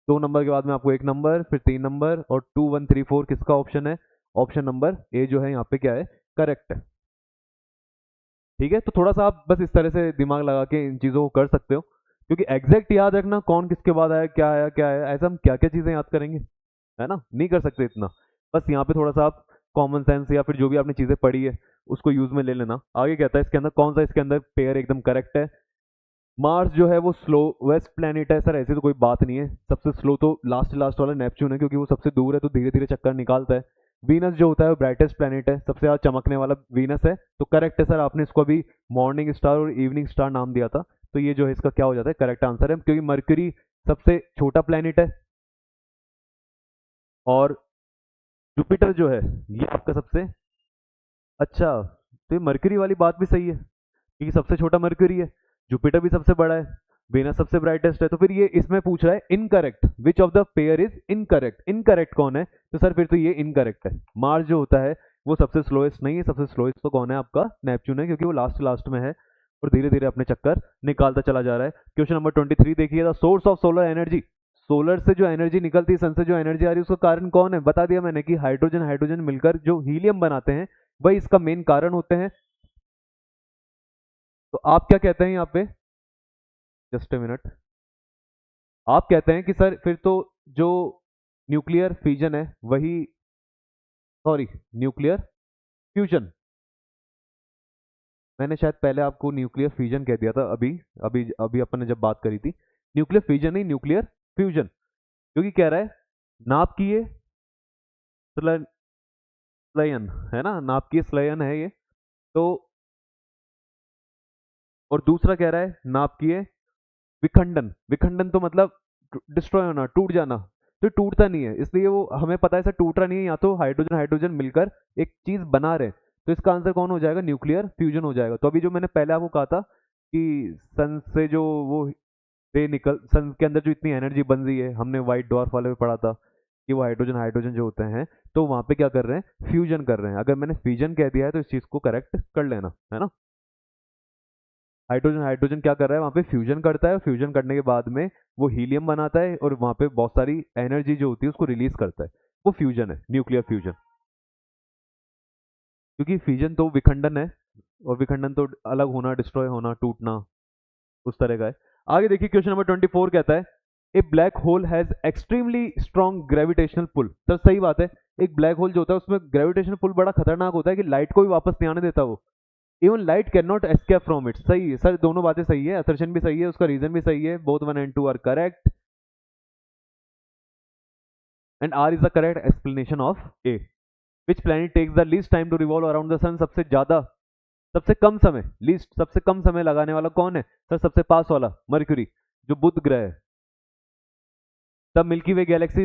A: 2 नंबर के बाद में आपको 1 नंबर, फिर 3 नंबर, और 2, 1, 3, 4 किसका ऑप्शन है, ऑप्शन नंबर ए जो है यहाँ पे क्या है, करेक्ट है। ठीक है, तो थोड़ा सा आप बस इस तरह से दिमाग लगा के इन चीज़ों को कर सकते हो, क्योंकि एग्जैक्ट याद रखना कौन किसके बाद आया क्या आया, ऐसा हम क्या क्या चीज़ें याद करेंगे, है ना, नहीं कर सकते इतना। बस यहाँ पे थोड़ा सा आप कॉमन सेंस या फिर जो भी आपने चीज़ें पढ़ी है उसको यूज में ले लेना। आगे कहता है इसके अंदर कौन सा, इसके अंदर पेयर एकदम करेक्ट है। मार्स जो है वो स्लोवेस्ट प्लेनेट है, सर ऐसी तो कोई बात नहीं है, सबसे स्लो तो लास्ट लास्ट वाला नेपच्यून है, क्योंकि वो सबसे दूर है तो धीरे धीरे चक्कर निकालता है। वीनस जो होता है वो ब्राइटेस्ट प्लेनेट है, सबसे ज्यादा चमकने वाला वीनस है, तो करेक्ट है सर, आपने इसको अभी मॉर्निंग स्टार और इवनिंग स्टार नाम दिया था, तो ये जो है इसका क्या हो जाता है, करेक्ट आंसर है, क्योंकि मर्क्यूरी सबसे छोटा प्लेनेट है, और जुपिटर जो है ये आपका सबसे, अच्छा तो ये मर्क्यूरी वाली बात भी सही है, क्योंकि सबसे छोटा मर्क्यूरी है, जुपिटर भी सबसे बड़ा है, वेनस सबसे ब्राइटेस्ट है, तो फिर ये इसमें पूछ रहा है incorrect, which of the pair is incorrect, incorrect कौन है, तो सर फिर तो ये इनकरेक्ट है, मार्स जो होता है वो सबसे स्लोएस्ट नहीं है, सबसे स्लोएस्ट तो कौन है आपका, नेपच्यून है, क्योंकि वो लास्ट लास्ट में है और धीरे धीरे अपने चक्कर निकालता चला जा रहा है। क्वेश्चन नंबर 23 देखिए, the source of solar energy, solar से जो एनर्जी निकलती है, सन से जो एनर्जी आ रही है, उसका कारण कौन है, बता दिया मैंने कि हाइड्रोजन हाइड्रोजन मिलकर जो हीलियम बनाते हैं वही इसका मेन कारण होते हैं। तो आप क्या कहते हैं यहाँ पे, जस्ट ए मिनट, आप कहते हैं कि सर फिर तो जो न्यूक्लियर फ्यूजन है वही, सॉरी न्यूक्लियर फ्यूजन, मैंने शायद पहले आपको न्यूक्लियर फ्यूजन कह दिया था, अभी अभी अभी अपन ने जब बात करी थी, न्यूक्लियर फ्यूजन नहीं न्यूक्लियर फ्यूजन, क्योंकि कह रहा है नाप किए स्लयन, है ना, नाप किए स्लयन है ये, तो और दूसरा कह रहा है नाप किए विखंडन, विखंडन तो मतलब डिस्ट्रॉय होना, टूट जाना, तो टूटता नहीं है, इसलिए वो हमें पता है सर टूट रहा नहीं है, या तो हाइड्रोजन हाइड्रोजन मिलकर एक चीज बना रहे, तो इसका आंसर कौन हो जाएगा, न्यूक्लियर फ्यूजन हो जाएगा। तो अभी जो मैंने पहले आपको कहा था कि सन से जो वो रे निकल सन के अंदर जो इतनी एनर्जी बन रही है, हमने वाइट डॉर्फ वाले में पढ़ा था कि वो हाइड्रोजन हाइड्रोजन जो होते हैं, तो वहां पे क्या कर रहे हैं, फ्यूजन कर रहे हैं। अगर मैंने फ्यूजन कह दिया है तो इस चीज को करेक्ट कर लेना है ना। हाइड्रोजन हाइड्रोजन क्या कर रहा है, वहां पे फ्यूजन करता है, फ्यूजन करने के बाद में वो हीलियम बनाता है और वहां पे बहुत सारी एनर्जी जो होती है उसको रिलीज करता है। वो फ्यूजन है, न्यूक्लियर फ्यूजन। क्योंकि फ्यूजन तो विखंडन है, और विखंडन तो अलग होना, डिस्ट्रॉय होना, टूटना, उस तरह का है। आगे देखिए क्वेश्चन नंबर 24 कहता है, a black hole has extremely strong gravitational pull. Sir सही बात है, एक ब्लैक होल जो होता है उसमें ग्रेविटेशनल पुल बड़ा खतरनाक होता है कि लाइट को भी वापस नहीं आने देता वो। Even light can not escape from it. सही है सर, दोनों बातें सही है, असर्शन भी सही है, उसका रीजन भी सही है। Both 1 and 2 are correct and R is the correct explanation of A. Which planet takes the least time to revolve around the sun. सबसे ज्यादा, सबसे कम समय, लीस्ट सबसे कम समय लगाने वाला कौन है सर? सबसे पास वाला मर्क्यूरी, जो बुध ग्रह है। The milky way Galaxy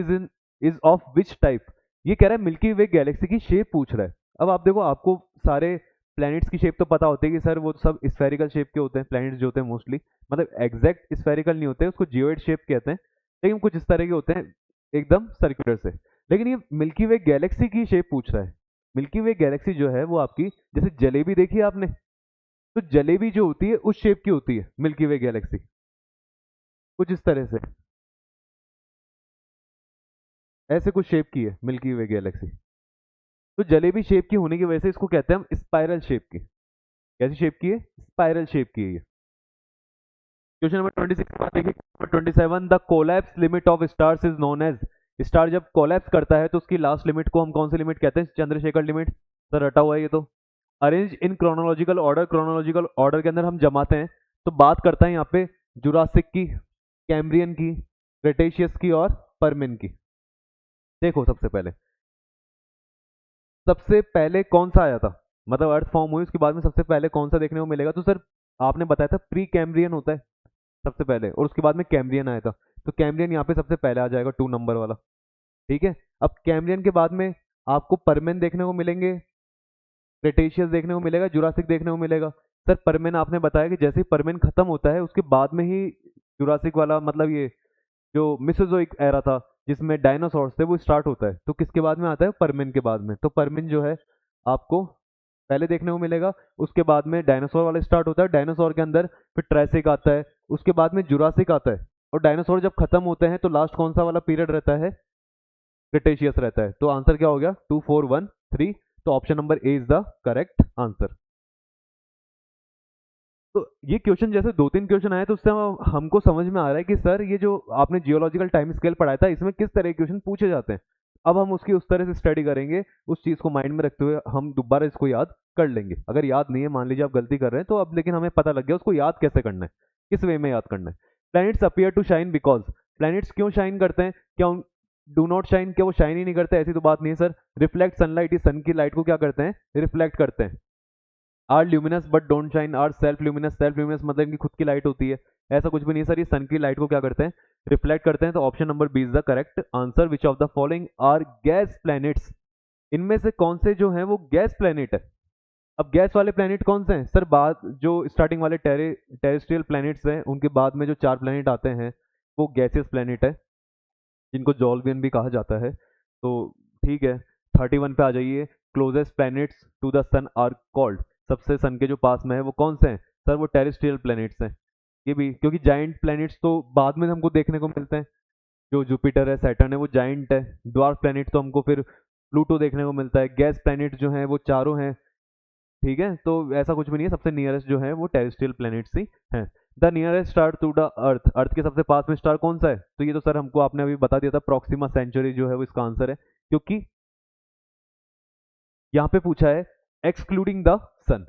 A: is of which type. ये कह रहा है मिल्की वे गैलेक्सी की शेप पूछ रहा है। अब आप देखो, आपको सारे प्लैनेट्स की शेप तो पता होती है कि सर वो सब स्फेरिकल शेप के होते हैं, प्लैनेट्स जो होते हैं मोस्टली, मतलब एग्जैक्ट स्फेरिकल नहीं होते, उसको जियोइड शेप कहते हैं, लेकिन कुछ इस तरह के होते हैं एकदम सर्कुलर से। लेकिन ये मिल्की वे गैलेक्सी की शेप पूछ रहा है। मिल्की वे गैलेक्सी जो है वो आपकी, जैसे जलेबी देखी है आपने, तो जलेबी जो होती है उस शेप की होती है मिल्की वे गैलेक्सी, कुछ इस तरह से, ऐसे कुछ शेप की है मिल्की वे गैलेक्सी। तो जलेबी शेप की होने की वजह से इसको कहते हैं हम स्पाइरल शेप की। कैसी शेप की है? स्पाइरल शेप की है ये। क्वेश्चन नंबर 26 के बाद देखिए 27, the collapse limit of stars is known as. Star जब कोलैप्स करता है तो उसकी लास्ट लिमिट को हम कौन सी लिमिट कहते हैं? चंद्रशेखर लिमिट। सर रटा हुआ है ये तो। Arrange in chronological order, chronological order के अंदर हम जमाते हैं, तो बात करता है यहाँ पे जुरासिक की, कैम्ब्रियन की, क्रेटेशियस की और परमिन की। देखो सबसे पहले कौन सा आया था, मतलब अर्थ फॉर्म हुई उसके बाद में सबसे पहले कौन सा देखने को मिलेगा? तो सर आपने बताया था प्री कैम्ब्रियन होता है सबसे पहले, और उसके बाद में कैम्ब्रियन आया था, तो कैम्ब्रियन यहाँ पे सबसे पहले आ जाएगा 2 नंबर वाला। ठीक है, अब कैम्ब्रियन के बाद में आपको परमेन देखने को मिलेंगे, क्रेटेशियस देखने को मिलेगा, जुरासिक देखने को मिलेगा। सर परमेन आपने बताया कि जैसे ही परमेन खत्म होता है उसके बाद में ही जुरासिक वाला, मतलब ये जो मिसोजोइक एरा था जिसमें डायनासोर्स थे, वो स्टार्ट होता है। तो किसके बाद में आता है? परमिन के बाद में। तो परमिन जो है आपको पहले देखने को मिलेगा, उसके बाद में डायनासोर वाला स्टार्ट होता है, डायनासोर के अंदर फिर ट्राइसिक आता है, उसके बाद में जुरासिक आता है, और डायनासोर जब खत्म होते हैं तो लास्ट कौन सा वाला पीरियड रहता है? क्रिटेशियस रहता है। तो आंसर क्या हो गया? 2 4 1 3। तो option number A is the correct answer. तो ये क्वेश्चन जैसे 2-3 क्वेश्चन आए तो उससे हमको समझ में आ रहा है कि सर ये जो आपने जियोलॉजिकल टाइम स्केल पढ़ाया था इसमें किस तरह के क्वेश्चन पूछे जाते हैं। अब हम उसकी उस तरह से स्टडी करेंगे, उस चीज को माइंड में रखते हुए हम दोबारा इसको याद कर लेंगे। अगर याद नहीं है, मान लीजिए आप गलती कर रहे हैं, तो अब लेकिन हमें पता लग गया उसको याद कैसे करना है, किस वे में याद करना है। Planets appear to shine because. Planets क्यों शाइन करते हैं? क्या डू नॉट शाइन, क्या वो शाइन ही नहीं करते? ऐसी तो बात नहीं है सर। रिफ्लेक्ट सनलाइट, इस सन की लाइट को क्या करते हैं? रिफ्लेक्ट करते हैं। Are luminous but don't shine, are self luminous, self luminous मतलब इनकी खुद की लाइट होती है, ऐसा कुछ भी नहीं सर। ये सन की लाइट को क्या करते हैं? रिफ्लेक्ट करते हैं। तो option number b is the correct answer. Which of the following are gas planets. इनमें से कौन से जो हैं वो गैस प्लैनेट है? अब गैस वाले प्लैनेट कौन से हैं सर? बाद जो स्टार्टिंग वाले टेरेस्ट्रियल प्लैनेट्स हैं उनके बाद में जो 4 प्लैनेट आते हैं वो गैसियस प्लैनेट है, जिनको जॉल्वियन भी कहा जाता है। तो ठीक है, 31 पे आ जाइए। Closest planets to the sun are called. सबसे सन के जो पास में है वो कौन से हैं सर? वो टेरेस्ट्रियल प्लैनेट्स हैं। ये भी क्योंकि जाइंट प्लैनेट्स तो बाद में हमको देखने को मिलते हैं, जो जुपिटर है, सैटर्न है, वो जाइंट है। ड्वार्फ प्लैनेट तो हमको फिर प्लूटो देखने को मिलता है। गैस प्लैनेट जो है वो चारों हैं। ठीक है, तो ऐसा कुछ भी नहीं है, सबसे नियरेस्ट जो है वो टेरेस्ट्रियल प्लैनेट्स ही हैं। The nearest star to the अर्थ। अर्थ के सबसे पास में स्टार कौन सा है? तो ये तो सर हमको आपने अभी बता दिया था, प्रॉक्सिमा सेंचुरी जो है वो इसका आंसर है, क्योंकि यहाँ पे पूछा है एक्सक्लूडिंग द सन।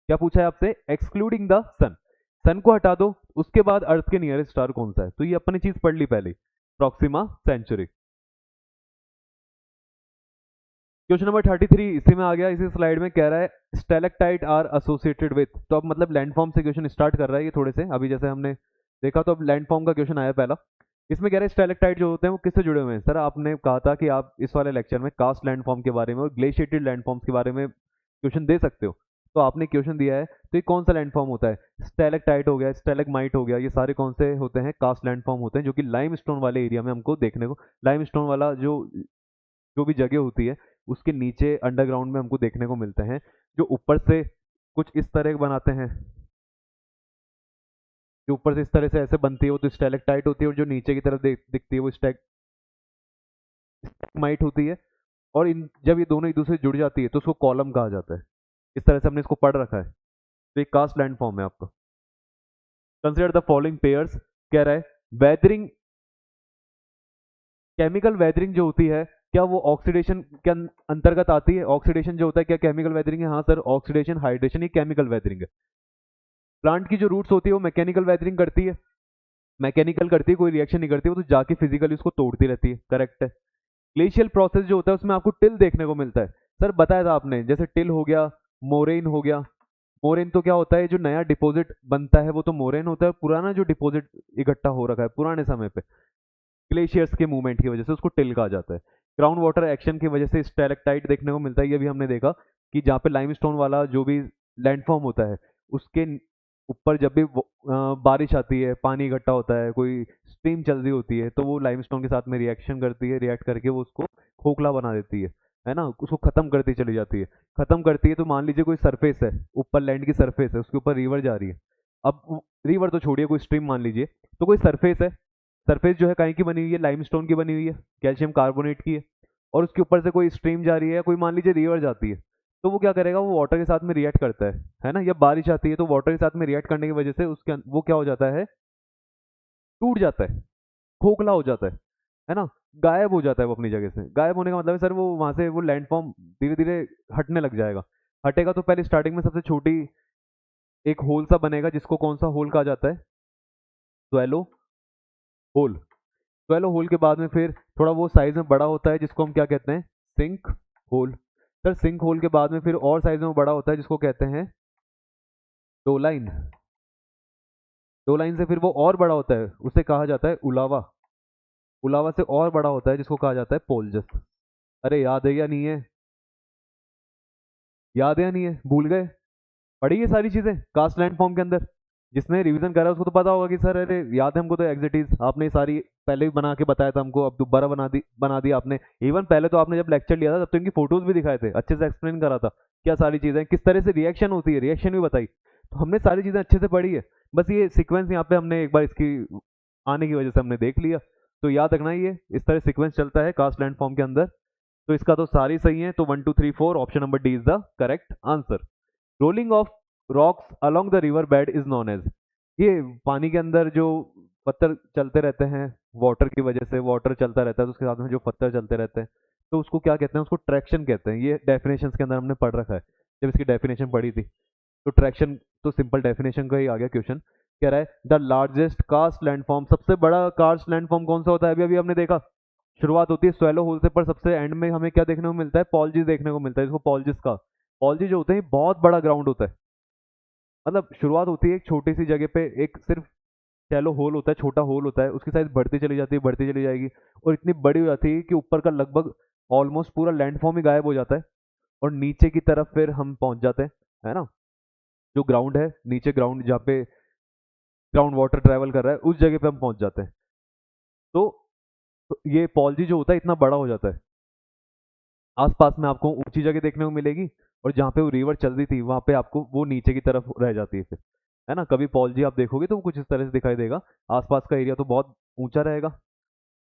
A: क्या पूछा है आपसे? एक्सक्लूडिंग द सन। सन को हटा दो, उसके बाद अर्थ के नियरेस्ट स्टार कौन सा है? तो ये अपनी चीज पढ़ ली पहले, प्रॉक्सिमा सेंचुरी। क्वेश्चन नंबर 33 इसी में आ गया, इसी स्लाइड में कह रहा है स्टेलेक्टाइट आर एसोसिएटेड विथ। तो अब मतलब लैंडफॉर्म से क्वेश्चन स्टार्ट कर रहा है ये थोड़े से, अभी जैसे हमने देखा तो अब लैंडफॉर्म का क्वेश्चन आया पहला। इसमें कह रहे हैं स्टेलेक्टाइट जो होते हैं वो किससे जुड़े हुए हैं? सर आपने कहा था कि आप इस वाले लेक्चर में कास्ट लैंडफॉर्म के बारे में और ग्लेशिएटेड लैंडफॉर्म्स के बारे में क्वेश्चन दे सकते हो। तो आपने क्वेश्चन दिया है तो ये कौन सा लैंडफॉर्म होता है? स्टैलेक्टाइट हो गया, स्टैलेग्माइट हो गया, ये सारे कौन से होते हैं? कास्ट लैंडफॉर्म होते हैं, जो कि लाइमस्टोन वाले एरिया में हमको देखने को, लाइमस्टोन वाला जो जो भी जगह होती है उसके नीचे अंडरग्राउंड में हमको देखने को मिलते हैं, जो ऊपर से कुछ इस तरह के बनाते हैं, जो ऊपर से इस तरह से ऐसे बनती है वो तो स्टैलेक्टाइट होती है, और जो नीचे की तरफ दिखती है वो स्टैगमाइट होती है। और इन जब ये दोनों एक दूसरे से जुड़ जाती है तो उसको कॉलम कहा जाता है। इस तरह से हमने इसको पढ़ रखा है। तो एक कास्ट लैंड फॉर्म है आपका। कंसिडर द फॉलोइंग पेयर्स, कह रहा है वेदरिंग, केमिकल वेदरिंग जो होती है क्या वो ऑक्सीडेशन के अंतर्गत आती है? ऑक्सीडेशन जो होता है क्या केमिकल वेदरिंग है? हाँ सर, ऑक्सीडेशन हाइड्रेशन ये केमिकल वेदरिंग है। प्लांट की जो रूट्स होती है वो मैकेनिकल वेदरिंग करती है, मैकेनिकल करती है, कोई रिएक्शन नहीं करती, वो तो जाके फिजिकली उसको तोड़ती रहती है। करेक्ट है। ग्लेशियल प्रोसेस जो होता है उसमें आपको टिल देखने को मिलता है। सर बताया था आपने, जैसे टिल हो गया, मोरेन हो गया। मोरेन तो क्या होता है? जो नया डिपॉजिट बनता है वो तो मोरेन होता है, पुराना जो डिपॉजिट इकट्ठा हो रखा है पुराने समय पे ग्लेशियर्स के मूवमेंट की वजह से उसको टिल कहा जाता है। ग्राउंड वाटर एक्शन की वजह से स्टैलेक्टाइट देखने को मिलता है, ये भी हमने देखा कि जहाँ पे लाइमस्टोन वाला जो भी लैंडफॉर्म होता है उसके ऊपर जब भी बारिश आती है, पानी इकट्ठा होता है, कोई स्ट्रीम चल रही होती है, तो वो लाइमस्टोन के साथ में रिएक्शन करती है, रिएक्ट करके वो उसको खोखला बना देती है ना, उसको खत्म करती चली जाती है। खत्म करती है तो मान लीजिए कोई सरफेस है, ऊपर लैंड की सरफेस है, उसके ऊपर रिवर जा रही है। अब रिवर तो छोड़िए, कोई स्ट्रीम मान लीजिए, तो कोई सरफेस है, सरफेस जो है काहे की बनी हुई है? लाइमस्टोन की बनी हुई है, कैल्शियम कार्बोनेट की है। और उसके ऊपर से कोई स्ट्रीम जा रही है, कोई मान लीजिए रिवर जाती है, तो वो क्या करेगा? वो वाटर के साथ में रिएक्ट करता है ना। या बारिश आती है तो वाटर के साथ में रिएक्ट करने की वजह से उसके वो क्या हो जाता है? टूट जाता है, खोखला हो जाता है ना, गायब हो जाता है वो अपनी जगह से। गायब होने का मतलब है सर वो वहां से वो लैंडफॉर्म धीरे धीरे हटने लग जाएगा। हटेगा तो पहले स्टार्टिंग में सबसे छोटी एक होल सा बनेगा, जिसको कौन सा होल कहा जाता है? Swallow whole. स्वेलो होल के बाद में फिर थोड़ा वो साइज में बड़ा होता है, जिसको हम क्या कहते हैं? Sink hole. Sir sink hole के बाद में फिर और साइज में बड़ा होता है, जिसको कहते हैं डोलाइन। डोलाइन से फिर वो और बड़ा होता है, उसे कहा जाता है उलावा। उलावा से और बड़ा होता है, जिसको कहा जाता है पोलजस। अरे याद है या नहीं है? याद है या नहीं है? भूल गए? पढ़ी ये सारी चीजें कास्ट लैंड फॉर्म के अंदर? जिसने रिवीजन करा उसको तो पता होगा कि सर अरे याद है हमको, तो एग्जिटीज आपने सारी पहले भी बना के बताया था हमको, अब दोबारा बना दी आपने। इवन पहले तो आपने जब लेक्चर लिया था तब तो इनकी फोटोज भी दिखाए थे, अच्छे से एक्सप्लेन करा था क्या सारी चीजें, किस तरह से रिएक्शन होती है, रिएक्शन भी बताई। तो हमने सारी चीजें अच्छे से पढ़ी है। बस ये सीक्वेंस यहाँ पे हमने एक बार इसकी आने की वजह से हमने देख लिया। तो याद रखना, ये इस तरह सीक्वेंस चलता है कास्ट लैंड फॉर्म के अंदर। तो इसका तो सारी सही है, तो 1 2 3 4 option number d is the correct answer. Rolling of rocks along the river bed is known as, ये पानी के अंदर जो पत्थर चलते रहते हैं वाटर की वजह से, वाटर चलता रहता है तो उसके साथ में जो पत्थर चलते रहते हैं तो उसको क्या कहते हैं? उसको ट्रैक्शन कहते हैं। ये डेफिनेशन के अंदर हमने पढ़ रखा है जब इसकी डेफिनेशन पढ़ी थी। तो ट्रैक्शन तो सिंपल डेफिनेशन का ही आ गया क्वेश्चन। कह रहा है द लार्जेस्ट कास्ट लैंडफॉर्म, सबसे बड़ा कास्ट लैंडफॉर्म कौन सा होता है? अभी अभी हमने देखा, शुरुआत होती है स्वेलो होल से, पर सबसे एंड में हमें क्या देखने को मिलता है? पॉल्जिस देखने को मिलता है, इसको पॉल्जिस का। पॉल्जी जो होते हैं बहुत बड़ा ग्राउंड होता है, मतलब शुरुआत होती है एक छोटी सी जगह पे, एक सिर्फ शैलो होल होता है, छोटा होल होता है, उसकी साइज बढ़ती चली जाती है, बढ़ती चली जाएगी, और इतनी बड़ी हो जाती है कि ऊपर का लगभग ऑलमोस्ट पूरा लैंडफॉर्म ही गायब हो जाता है, और नीचे की तरफ फिर हम पहुंच जाते हैं, है ना। जो ग्राउंड है नीचे, ग्राउंड जहाँ पे ग्राउंड वाटर ट्रेवल कर रहा है उस जगह पे हम पहुंच जाते हैं। तो, तो ये पॉल्जी जो होता है इतना बड़ा हो जाता है, आसपास में आपको ऊंची जगह देखने को मिलेगी, और जहाँ पे वो रिवर चल रही थी वहां पे आपको वो नीचे की तरफ रह जाती है फिर, है ना। कभी पॉल्जी आप देखोगे तो वो कुछ इस तरह से दिखाई देगा, आसपास का एरिया तो बहुत ऊंचा रहेगा,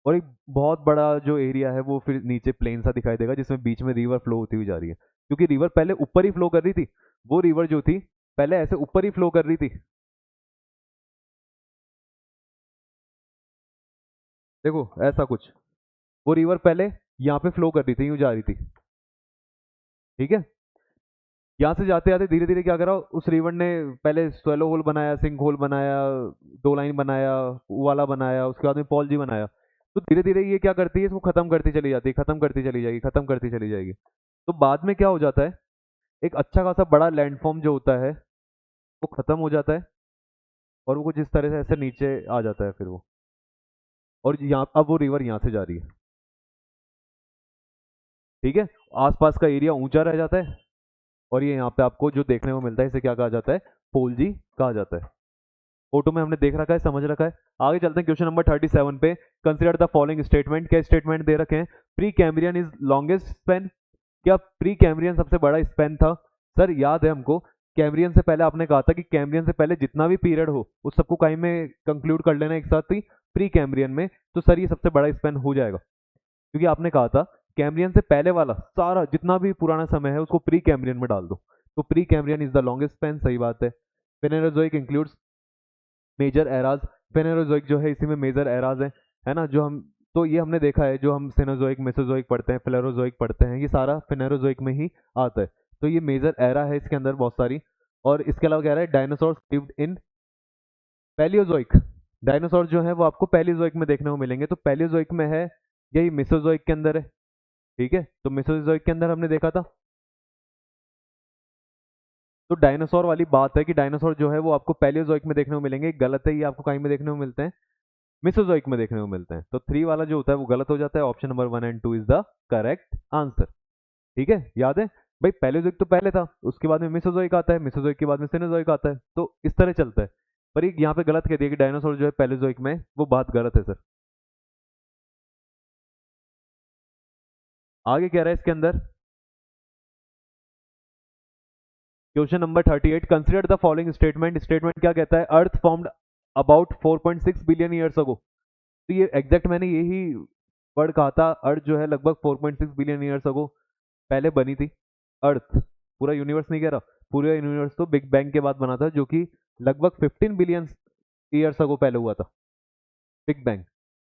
A: और एक बहुत बड़ा जो एरिया है वो फिर नीचे प्लेन सा दिखाई देगा, जिसमें बीच में रिवर फ्लो होती हुई जा रही है, क्योंकि रिवर पहले ऊपर ही फ्लो कर रही थी। वो रिवर जो थी पहले ऐसे ऊपर ही फ्लो कर रही थी, देखो ऐसा कुछ, वो रिवर पहले यहाँ पे फ्लो कर रही थी, यूं जा रही थी, ठीक है। यहाँ से जाते जाते धीरे धीरे क्या करा उस रिवर ने, पहले स्वेलो होल बनाया, सिंक होल बनाया, दो लाइन बनाया, वाला बनाया, उसके बाद में पॉल जी बनाया। तो धीरे धीरे ये क्या करती है? इसको खत्म करती चली जाती है, खत्म करती चली जाएगी, खत्म करती चली जाएगी। तो बाद में क्या हो जाता है? एक अच्छा खासा बड़ा लैंडफॉर्म जो होता है वो खत्म हो जाता है, और वो कुछ इस तरह से ऐसे नीचे आ जाता है फिर वो, और यहाँ अब वो रिवर यहाँ से जा रही है, ठीक है। आसपास का एरिया ऊंचा रह जाता है, और ये यहाँ पे आपको जो देखने को मिलता है इसे क्या कहा जाता है, पोल जी कहा जाता है। फोटो में हमने देख रखा है, समझ रखा है। आगे चलते हैं क्वेश्चन नंबर 37 पे। Consider the following statement. क्या स्टेटमेंट दे रखे हैं, pre Cambrian is longest Spain. क्या प्री कैम्ब्रियन सबसे बड़ा स्पेन था? सर याद है हमको, कैम्ब्रियन से पहले आपने कहा था कि कैम्ब्रियन से पहले जितना भी पीरियड हो उस सबको कहीं में कंक्लूड कर लेना एक साथ ही प्री कैम्ब्रियन में। तो सर ये सबसे बड़ा स्पेन हो जाएगा, क्योंकि आपने कहा था कैम्ब्रियन से पहले वाला सारा जितना भी पुराना समय है उसको प्री कैम्ब्रियन में डाल दो। तो pre Cambrian is the longest Spain, सही बात है। फेनेरोजोइक इंक्लूड्स मेजर एराज। फेनेरोजोइक जो है इसी में मेजर एराज है ना, जो हम, तो ये हमने देखा है, जो हम सेनोजोइक मेसोजोइक पढ़ते हैं, फ्लेरोजोइक पढ़ते हैं, ये सारा फेनेरोजोइक में ही आता है। तो ये मेजर एरा है इसके अंदर बहुत सारी। और इसके अलावा कह रहा है dinosaur lived in Palaeozoic. Dinosaur जो है वो आपको पैलियोजोइक में देखने को मिलेंगे, तो पैलियोजोइक में है, यही मेसोजोइक के अंदर है। ठीक है, तो मेसोजोइक के अंदर हमने देखा था। तो डायनासोर वाली बात है कि डायनासोर जो है वो आपको पैलियोजोइक में देखने को मिलेंगे, गलत है, ये आपको कहीं में देखने को मिलते हैं, मेसोजोइक में देखने को मिलते हैं। तो 3 वाला जो होता है वो गलत हो जाता है। Option number 1 and 2 is the correct answer. ठीक है, याद है भाई, पैलियोजोइक तो पहले था, उसके बाद में मेसोजोइक आता है, मेसोजोइक के बाद में सेनोजोइक आता है, तो इस तरह चलता है। पर एक यहाँ पे गलत कह दिया कि डायनासोर जो है पैलियोजोइक में, वो बात गलत है सर। आगे कह रहा है इसके अंदर question number 38, consider the following statement. Statement क्या कहता है, earth formed about 4.6 billion years ago. तो ये एग्जैक्ट मैंने यही वर्ड कहा था, अर्थ जो है लगभग 4.6 बिलियन ईयर्स अगो पहले बनी थी। अर्थ, पूरा यूनिवर्स नहीं कह रहा, पूरा यूनिवर्स तो बिग बैंग के बाद बना था, जो कि लगभग 15 बिलियन ईयर्स अगो पहले हुआ था बिग बैंग।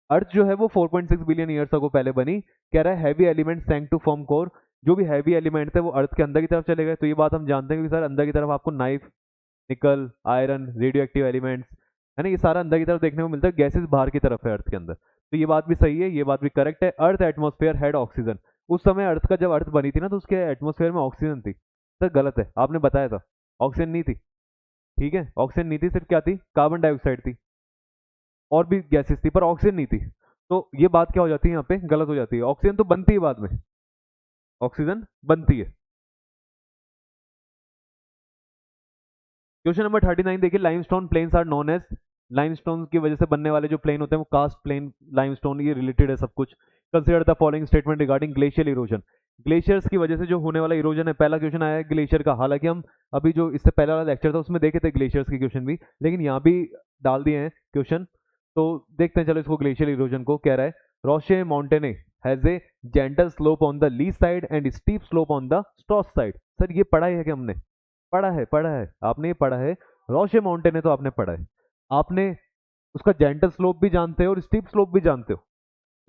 A: अर्थ जो है वो 4.6 बिलियन ईयर्स अगो पहले बनी। कह रहा है heavy element sank to form core. जो भी हैवी एलिमेंट थे वो अर्थ के अंदर की तरफ चले गए। तो ये बात हम जानते हैं कि सर अंदर की तरफ आपको नाइफ, निकल, आयरन, रेडियो एक्टिव एलिमेंट्स, है ना, ये सारा अंदर की तरफ देखने को मिलता है, गैसेस बाहर की तरफ है अर्थ के अंदर। तो ये बात भी सही है, ये बात भी करेक्ट है। Earth atmosphere had oxygen. उस समय अर्थ का जब अर्थ बनी थी ना तो उसके एटमॉस्फेयर में ऑक्सीजन थी। सर गलत है, आपने बताया था ऑक्सीजन नहीं थी। ठीक है, ऑक्सीजन नहीं थी, सिर्फ क्या थी, कार्बन डाइऑक्साइड थी, और भी गैसेस थी, पर ऑक्सीजन नहीं थी। तो ये बात क्या हो जाती है यहाँ पे, गलत हो जाती है। ऑक्सीजन तो बनती है बाद में, ऑक्सीजन बनती है। क्वेश्चन नंबर 39 देखिए, limestone plains are known as. Limestone की वजह से बनने वाले जो प्लेन होते हैं वो कास्ट प्लेन लाइमस्टोन, ये रिलेटेड है सब कुछ। Consider the following statement regarding glacial erosion. Glaciers की वजह से जो होने वाला इरोजन है, पहला क्वेश्चन आया है ग्लेशियर का। हालांकि हम अभी जो इससे पहला वाला लेक्चर था उसमें देखे थे ग्लेशियर्स के क्वेश्चन भी, लेकिन यहाँ भी डाल दिए हैं क्वेश्चन, तो देखते हैं चलो इसको। ग्लेशियल इरोजन को कह रहा है roche moutonnee has a gentle slope on the lee side and steep slope on the stoss side. Sir ये पढ़ा है कि हमने, पढ़ा है, आपने ये पढ़ा है, रोशे माउंटेन है तो आपने पढ़ा है। आपने उसका जेंटल स्लोप भी जानते हो और स्टीप स्लोप भी जानते हो,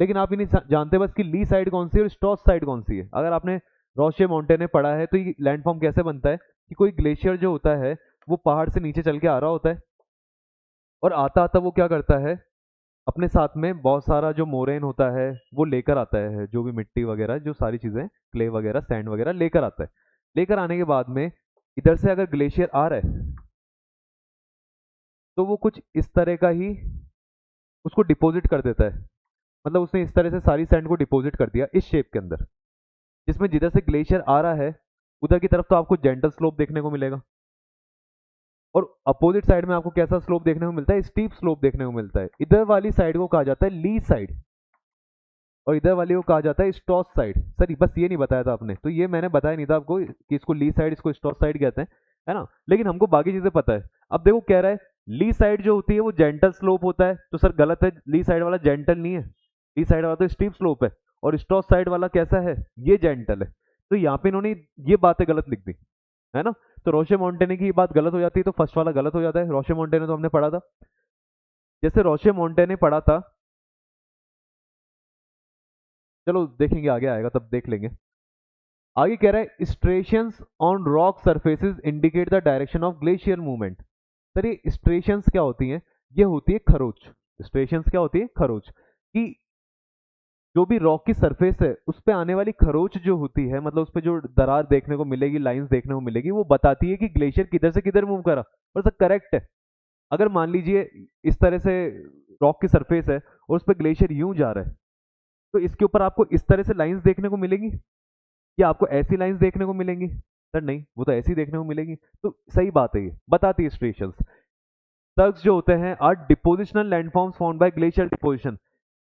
A: लेकिन आप ये नहीं जानते बस कि ली साइड कौन सी है और स्टॉस साइड कौन सी है। अगर आपने रोशे माउंटेन में पढ़ा है तो ये लैंडफॉर्म कैसे बनता है कि कोई ग्लेशियर जो होता है वो पहाड़ से नीचे चल के आ रहा होता है, और आता आता वो क्या करता है, अपने साथ में बहुत सारा जो मोरेन होता है वो लेकर आता है, जो भी मिट्टी वगैरह, जो सारी चीजें, क्ले वगैरह, सैंड वगैरह लेकर आता है। लेकर आने के बाद में इधर से अगर ग्लेशियर आ रहा है तो वो कुछ इस तरह का ही उसको डिपॉजिट कर देता है। मतलब उसने इस तरह से सारी सैंड को डिपॉजिट कर दिया इस शेप के अंदर, जिसमें जिधर से ग्लेशियर आ रहा है उधर की तरफ तो आपको जेंटल स्लोप देखने को मिलेगा, और अपोजिट साइड में आपको कैसा स्लोप देखने को मिलता है, स्टीप स्लोप देखने को मिलता है। इधर वाली साइड को कहा जाता है ली साइड, और इधर वाली को कहा जाता है स्टॉस साइड। सर बस ये नहीं बताया था आपने, तो ये मैंने बताया नहीं था आपको कि इसको ली साइड, इसको स्टॉस साइड कहते हैं, है ना, लेकिन हमको बाकी चीजें पता है। अब देखो कह रहा है ली साइड जो होती है वो जेंटल स्लोप होता है, तो सर गलत है, ली साइड वाला जेंटल नहीं है, ली साइड वाला तो स्टीप स्लोप है, और स्टॉस साइड वाला कैसा है, ये जेंटल है। तो यहाँ पे इन्होंने ये बातें गलत लिख दी, है ना। तो रोशे माउंटेने की बात गलत हो जाती है, तो फर्स्ट वाला गलत हो जाता है। रोशे माउंटेने तो हमने पढ़ा था, जैसे रोशे माउंटेने पढ़ा था, चलो देखेंगे आगे आएगा तब देख लेंगे। आगे कह रहा है striations on rock surfaces indicate the direction of glacier movement. Sir ये स्ट्रेशंस क्या होती हैं, ये होती है खरोच। स्ट्रेशंस क्या होती है, खरोच, कि जो भी रॉक की सरफेस है उस पे आने वाली खरोच जो होती है, मतलब उस पे जो दरार देखने को मिलेगी, लाइंस देखने को मिलेगी, वो बताती है कि ग्लेशियर किधर से किधर मूव करा। और सर करेक्ट है। अगर मान लीजिए इस तरह से रॉक की सरफेस है और उस पर ग्लेशियर यूं जा रहा है, तो इसके ऊपर आपको इस तरह से लाइंस देखने को मिलेंगी या आपको ऐसी लाइंस देखने को मिलेंगी। सर नहीं, वो तो ऐसे ही देखने को मिलेगी। तो सही बात है, ये बताती है स्ट्रेशंस। सर्क्स जो होते हैं are depositional landforms formed by glacier deposition.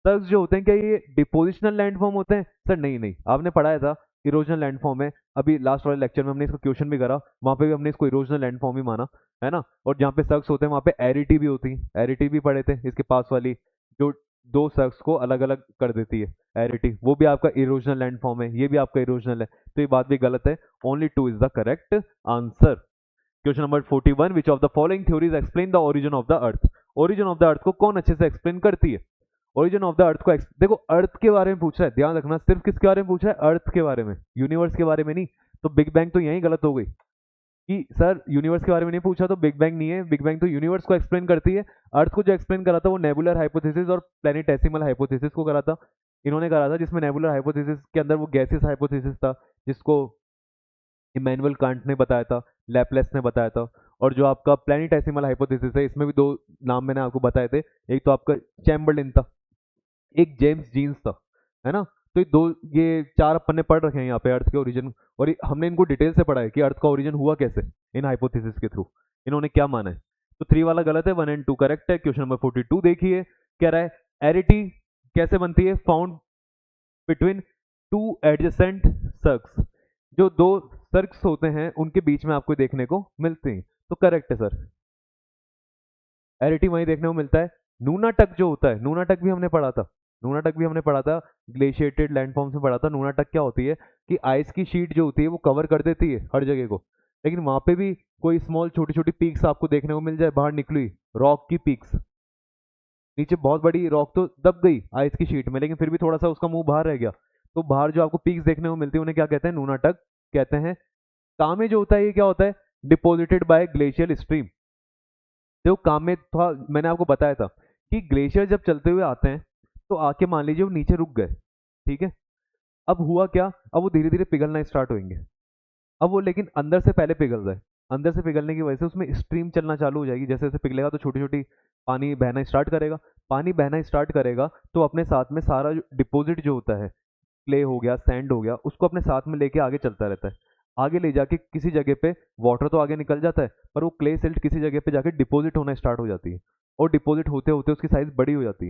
A: Cirques जो होते हैं क्या ये डिपोजिशनल लैंडफॉर्म होते हैं? सर नहीं नहीं, आपने पढ़ाया था इरोजनल लैंडफॉर्म है, अभी लास्ट वाले लेक्चर में हमने इसका क्वेश्चन भी करा, वहां पे भी हमने इसको इरोजनल लैंडफॉर्म ही माना है ना। और जहाँ पे सर्क्स होते हैं वहां पे एरिटी भी होती है, एरिटी भी पढ़े थे इसके पास वाली, जो दो सर्क्स को अलग अलग कर देती है, एरिटी, वो भी आपका इरोजनल लैंडफॉर्म है, ये भी आपका इरोजनल है, तो ये बात भी गलत है। Only 2 is the correct answer. Question number 41, which of the following theories explain the origin of the earth. Origin of the earth को कौन अच्छे से एक्सप्लेन करती है? ओरिजिन ऑफ द अर्थ को देखो, अर्थ के बारे में पूछा है, ध्यान रखना, सिर्फ किसके बारे में पूछा है? अर्थ के बारे में, यूनिवर्स के बारे में नहीं। तो बिग बैंग तो यही गलत हो गई कि सर यूनिवर्स के बारे में नहीं पूछा तो बिग बैंग नहीं है, बिग बैंग तो यूनिवर्स को एक्सप्लेन करती है। अर्थ को जो एक्सप्लेन करा था वो नेबुलर हाइपोथेसिस और प्लेनेटेसिमल हाइपोथेसिस को करा था, इन्होंने करा था, जिसमें नेबुलर हाइपोथेसिस के अंदर वो गैसेस हाइपोथेसिस था, जिसको इमैनुअल कांट ने बताया था, लैपलेस ने बताया था। और जो आपका प्लेनेटेसिमल हाइपोथेसिस है, इसमें भी दो नाम मैंने आपको बताए थे, एक तो आपका चैम्बरलिन था, एक जेम्स जीन्स था, है ना। तो ये चार अपन ने पढ़ रखे हैं यहाँ पे अर्थ के ओरिजिन, और हमने इनको डिटेल से पढ़ा है कि अर्थ का ओरिजिन हुआ कैसे इन हाइपोथेसिस के थ्रू, इन्होंने क्या माना है। तो 3 वाला गलत है, 1 एंड 2 करेक्ट है। क्वेश्चन नंबर 42 देखिए, कह रहा है एरिटी कैसे बनती है? फाउंड बिटवीन टू एडजेसेंट सर्क्स, जो दो सर्क्स होते हैं उनके बीच में आपको देखने को मिलते हैं, तो करेक्ट है सर, एरिटी वहीं देखने को मिलता है। नूनाटक जो होता है, नूनाटक भी हमने पढ़ा था, नूनाटक भी हमने पढ़ा था, ग्लेशिएटेड लैंडफॉर्म्स में पढ़ा था। नूनाटक क्या होती है कि आइस की शीट जो होती है वो कवर कर देती है हर जगह को, लेकिन वहां पे भी कोई स्मॉल छोटी छोटी पीक्स आपको देखने को मिल जाए बाहर निकली, रॉक की पीक्स, नीचे बहुत बड़ी रॉक तो दब गई आइस की शीट में, लेकिन फिर भी थोड़ा सा उसका मुंह बाहर रह गया, तो बाहर जो आपको पीक्स देखने को मिलती है उन्हें क्या कहते हैं? नूनाटक कहते हैं। कामे जो होता है ये क्या होता है? Deposited bye glacial stream. जो कामे था, मैंने आपको बताया था कि ग्लेशियर जब चलते हुए आते हैं तो आके मान लीजिए वो नीचे रुक गए, ठीक है। अब हुआ क्या, अब वो धीरे धीरे पिघलना स्टार्ट होंगे, अब वो लेकिन अंदर से पहले पिघल रहा है, अंदर से पिघलने की वजह से उसमें स्ट्रीम चलना चालू हो जाएगी, जैसे जैसे पिघलेगा तो छोटी छोटी पानी बहना स्टार्ट करेगा, पानी बहना स्टार्ट करेगा तो अपने साथ में सारा डिपॉजिट जो होता है, क्ले हो गया, सैंड हो गया, उसको अपने साथ में लेके आगे चलता रहता है। आगे ले जाके किसी जगह पे वाटर तो आगे निकल जाता है, पर वो क्ले सिल्ट किसी जगह पे जाके डिपॉजिट होना स्टार्ट हो जाती है, और डिपॉजिट होते होते उसकी साइज बड़ी हो जाती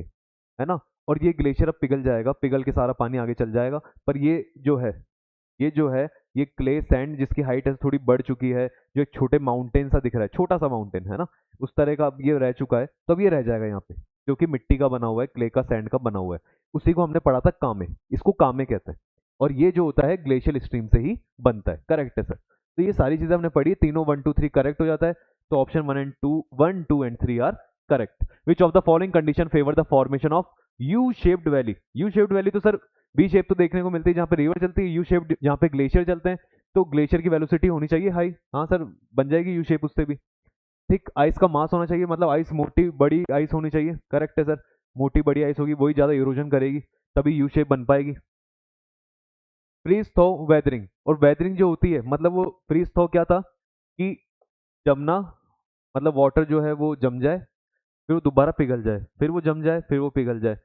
A: है ना। और ये ग्लेशियर अब पिघल जाएगा, पिघल के सारा पानी आगे चल जाएगा, पर ये जो है ये क्ले सैंड जिसकी हाइट है थोड़ी बढ़ चुकी है, जो एक छोटे माउंटेन सा दिख रहा है, छोटा सा माउंटेन है ना, उस तरह का अब ये रह चुका है, तो अब ये रह जाएगा यहाँ पे, क्योंकि मिट्टी का बना हुआ है, क्ले का, सैंड का बना हुआ है। उसी को हमने पढ़ा था कामे, इसको कामे कहते हैं, और ये जो होता है ग्लेशियल स्ट्रीम से ही बनता है। करेक्ट है सर, तो ये सारी चीजें हमने पढ़ी, तीनों 1 2 3 करेक्ट हो जाता है, तो option 1 2 and 3 are correct. Which of the following condition favour the formation of U shaped valley? U shaped valley तो सर बी शेप तो देखने को मिलती है जहाँ पे रिवर चलती है, यू शेप जहाँ पे ग्लेशियर चलते हैं, तो ग्लेशियर की वेलोसिटी होनी चाहिए हाई, हाँ सर बन जाएगी यू शेप उससे भी। थिक आइस का मास होना चाहिए, मतलब आइस मोटी बड़ी आइस होनी चाहिए, करेक्ट है सर, मोटी बड़ी आइस होगी वही ज्यादा इरोजन करेगी, तभी यू शेप बन पाएगी। फ्रीज थॉ वेदरिंग, और वेदरिंग जो होती है मतलब वो फ्रीज थॉ क्या था कि जमना, मतलब वाटर जो है वो जम जाए, फिर वो दोबारा पिघल जाए, फिर वो जम जाए, फिर वो पिघल जाए,